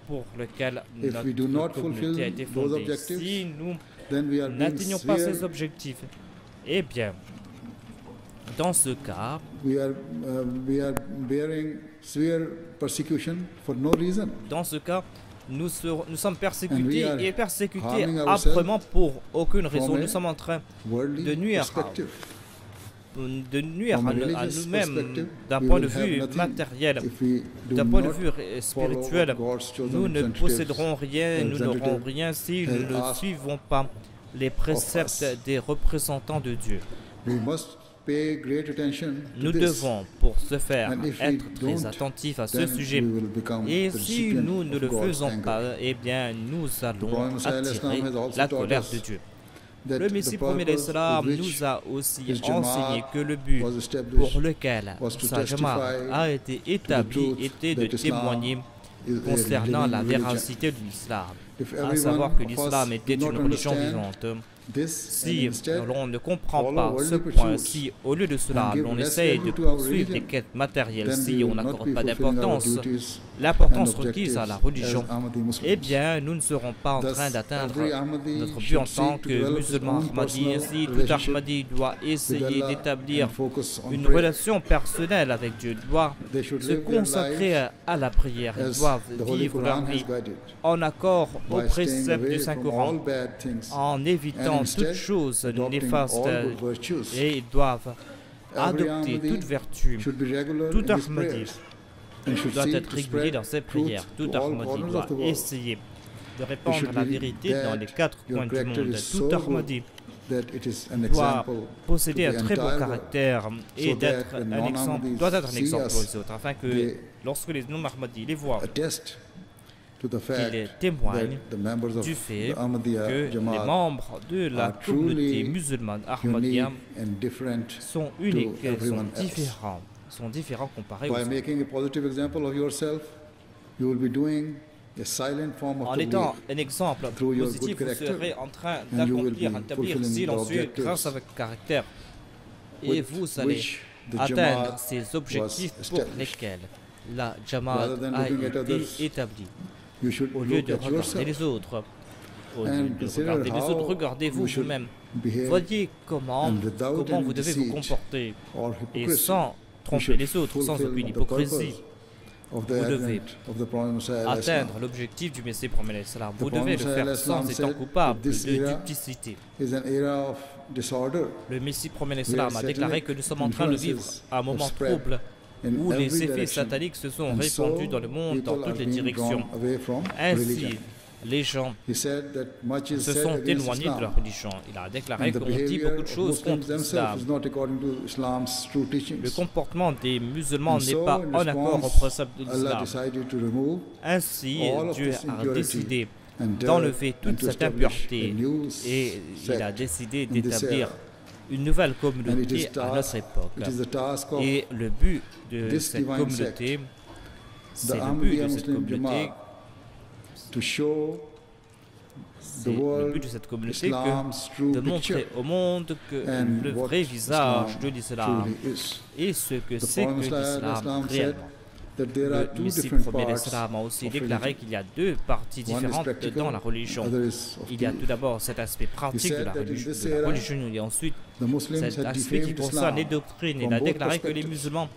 pour lequel notre communauté a été fondée. Si nous n'atteignons pas ces objectifs, eh bien, dans ce cas, nous sommes persécutés et persécutés âprement pour aucune raison. Nous sommes en train de nuire à nous-mêmes d'un point de vue matériel, d'un point de vue spirituel. Nous ne posséderons rien, nous n'aurons rien si nous ne suivons pas les préceptes des représentants de Dieu. Nous devons, pour ce faire, être très attentifs à ce sujet. Et si nous ne le faisons pas, eh bien, nous allons attirer la colère de Dieu. Le Messie premier d'Islam nous a aussi enseigné que le but pour lequel sa Jamaat a été établi était de témoigner concernant la véracité de l'islam, à savoir que l'islam était une religion vivante. Si l'on ne comprend pas ce point, si au lieu de cela l'on essaye de poursuivre des quêtes matérielles, si on n'accorde pas l'importance requise à la religion, eh bien nous ne serons pas en train d'atteindre notre but en tant que musulman Ahmadi. Ainsi, tout Ahmadi doit essayer d'établir une relation personnelle avec Dieu, doit se consacrer à la prière, ils doivent vivre leur vie en accord aux préceptes du Saint-Coran, en évitant toutes choses néfastes, et ils doivent adopter toute vertu. Tout Ahmadi doit être régulier dans ses prières. Tout Ahmadi doit essayer de répandre la vérité dans les 4 coins du monde. Tout Ahmadi doit posséder un très beau caractère et doit être un exemple pour les autres, afin que lorsque les non-Ahmadis les voient, qu'ils témoignent du fait que les membres de la communauté musulmane Ahmadiyya sont uniques, sont différents comparés aux autres. En étant un exemple positif, vous serez en train d'accomplir un tablier silencieux grâce à votre caractère, et vous allez atteindre ces objectifs pour lesquels la Jamaat a été établie. Au lieu de regarder les autres, regardez-vous vous-même. Voyez comment vous devez vous comporter, et sans tromper les autres, sans aucune hypocrisie. Vous devez atteindre l'objectif du Messie premier d'Islam. Vous devez le faire sans étant coupable de duplicité. Le Messie premier d'Islam a déclaré que nous sommes en train de vivre un moment trouble où les effets sataniques se sont répandus dans le monde dans toutes les directions. Ainsi, les gens se sont éloignés de leur religion. Il a déclaré qu'on dit beaucoup de choses contre l'islam. Le comportement des musulmans n'est pas en accord au précepte de l'islam. Ainsi, Dieu a décidé d'enlever toute cette impureté et il a décidé d'établir une nouvelle communauté à notre époque. Et le but de cette communauté, C'est le but de cette communauté de montrer au monde que le vrai visage de l'islam et ce que c'est que l'islam réellement. Le Messie premier l'islam a aussi déclaré qu'il y a deux parties différentes dans la religion. Il y a tout d'abord cet aspect pratique de la religion et ensuite cet aspect qui concerne les doctrines. Il a déclaré que les musulmans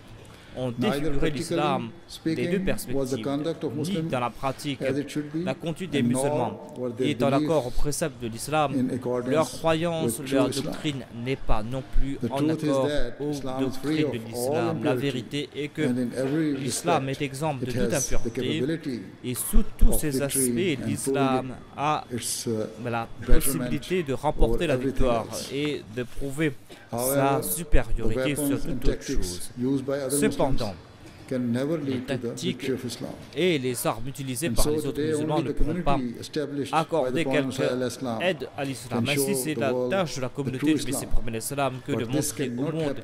ont défiguré l'islam des deux perspectives, ni dans la pratique, la conduite des musulmans est en accord aux préceptes de l'islam, leur croyance, leur doctrine n'est pas non plus en accord aux doctrines de l'islam. La vérité est que l'islam est exempt de toute impureté et sous tous ces aspects, l'islam a la possibilité de remporter la victoire et de prouver sa supériorité sur toute autre chose. Cependant, les tactiques et les armes utilisées par les autres musulmans ne pourront pas accorder quelque aide à l'islam. Ainsi, c'est la tâche de la communauté du Messie promet l'islam que de montrer au monde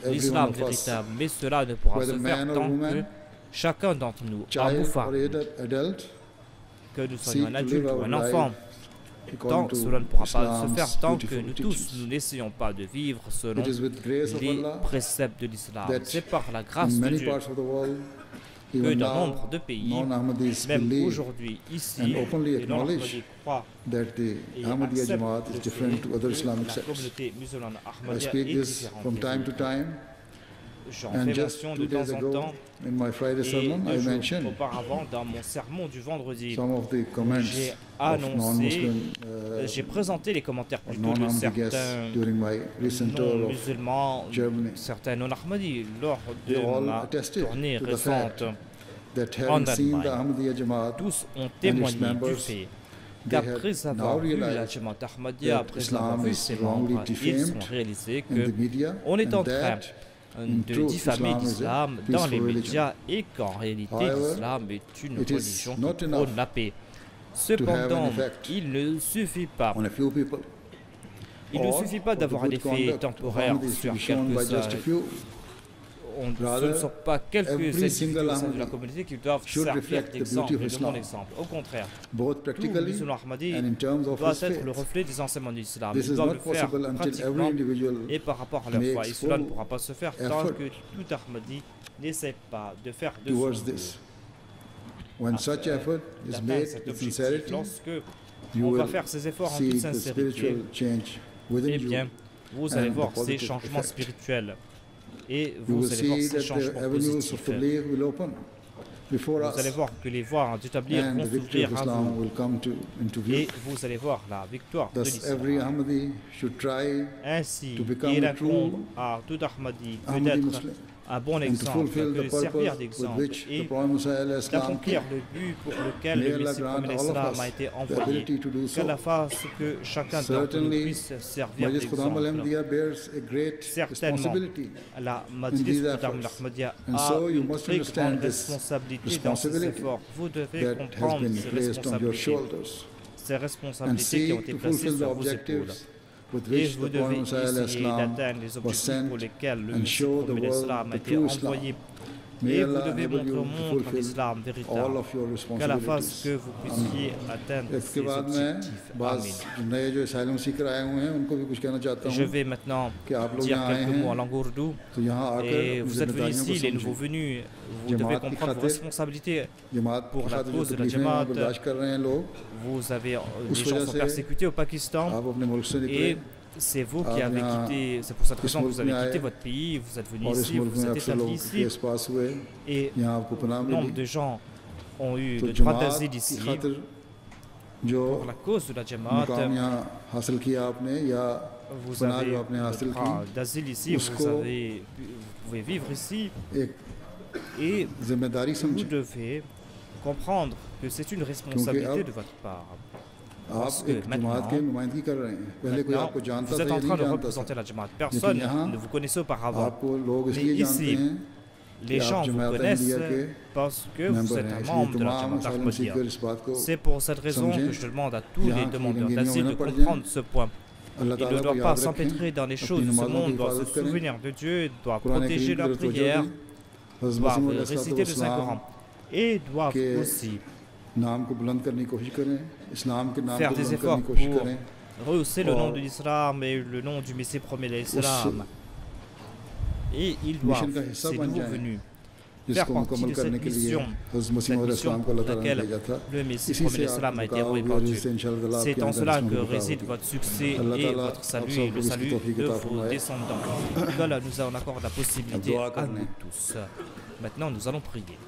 l'islam véritable. Mais cela ne pourra se faire tant que chacun d'entre nous, un bouffard, que nous soyons un adulte ou un enfant, tant cela ne pourra pas se faire tant que nous tous nous n'essayons pas de vivre selon les préceptes de l'islam. C'est par la grâce de Dieu que dans nombre de pays, même aujourd'hui, ici, les non-Ahmadis croient et acceptent la communauté musulmane Ahmadiyya est différente. J'en fais mention de temps en temps et 2 jours auparavant dans mon sermon du vendredi, j'ai annoncé, j'ai présenté les commentaires plutôt de certains non-musulmans, certains non-Ahmadis lors de ma tournée récente en Allemagne. Tous ont témoigné du fait qu'après avoir vu la Jamaat Ahmadiyya, après avoir vu ses membres, ils ont réalisé qu'on est en train de diffamer l'islam dans les médias et qu'en réalité l'islam est une religion qui prône la paix. Cependant, il ne suffit pas d'avoir un effet temporaire sur quelques-uns. Ce ne sont pas quelques individus au sein de la communauté qui doivent servir d'exemple et de mon exemple. Au contraire, tout musulman Ahmadi doit être le reflet des enseignements de l'islam. Ils doivent le faire pratiquement et par rapport à leur foi. Et cela ne pourra pas se faire tant que tout Ahmadi n'essaie pas de faire de son lorsque on va faire ces efforts en toute sincérité, eh bien, vous allez voir ces changements spirituels. Et vous allez voir ces changements positifs. Vous allez voir que les voies d'établir vont s'ouvrir à vous. Et vous allez voir la victoire de l'islam. Ainsi, il incombe à tout Ahmadi d'être un bon exemple, de servir d'exemple et d'accomplir le but pour lequel le Messie promet l'islam a été envoyé. Qu'Allah fasse que chacun d'entre nous puisse servir d'exemple. Certainement, la Majlis Ahmadiyya a une très grande responsabilité dans ces efforts. Vous devez comprendre ces responsabilités qui ont été placées sur vos épaules. Et vous devez essayer d'atteindre les objectifs pour lesquels le Messie promet l'islam a été envoyé. Et vous devez montrer au monde l'islam véritable, qu'Allah fasse que vous puissiez atteindre ces objectifs. Amen. Je vais maintenant dire quelques mots en langue ourdou. Et vous êtes venus ici, les nouveaux venus, vous devez comprendre vos responsabilités pour la cause de la Jamaat. Vous avez, les gens sont persécutés au Pakistan et c'est vous qui avez quitté, c'est pour cette raison que vous avez quitté votre pays, vous êtes venus ici, vous vous êtes établis ici et nombre de gens ont eu le droit d'asile ici pour la cause de la Jamaat. Vous avez le droit d'asile ici, vous pouvez vivre ici et vous devez comprendre que c'est une responsabilité de votre part. Parce que maintenant, vous êtes en train de représenter la Jamaat. Personne ne vous connaissait auparavant. Mais ici, les gens vous connaissent parce que vous êtes un membre de la Jamaat Ahmadiyya. C'est pour cette raison que je demande à tous les demandeurs d'asile de comprendre ce point. Il ne doit pas s'empêtrer dans les choses de ce monde, doit se souvenir de Dieu, doit protéger leurs prières, doit réciter le Saint-Coran et doivent aussi faire des efforts pour rehausser le nom de l'islam et le nom du Messie premier de l'islam. Et ils doivent, ces nouveaux venus, faire partie de cette mission pour laquelle le Messie premier de l'islam a été répandu. C'est en cela que réside votre succès et votre salut et le salut de vos descendants. Allah nous en accorde la possibilité à nous tous. Maintenant, nous allons prier.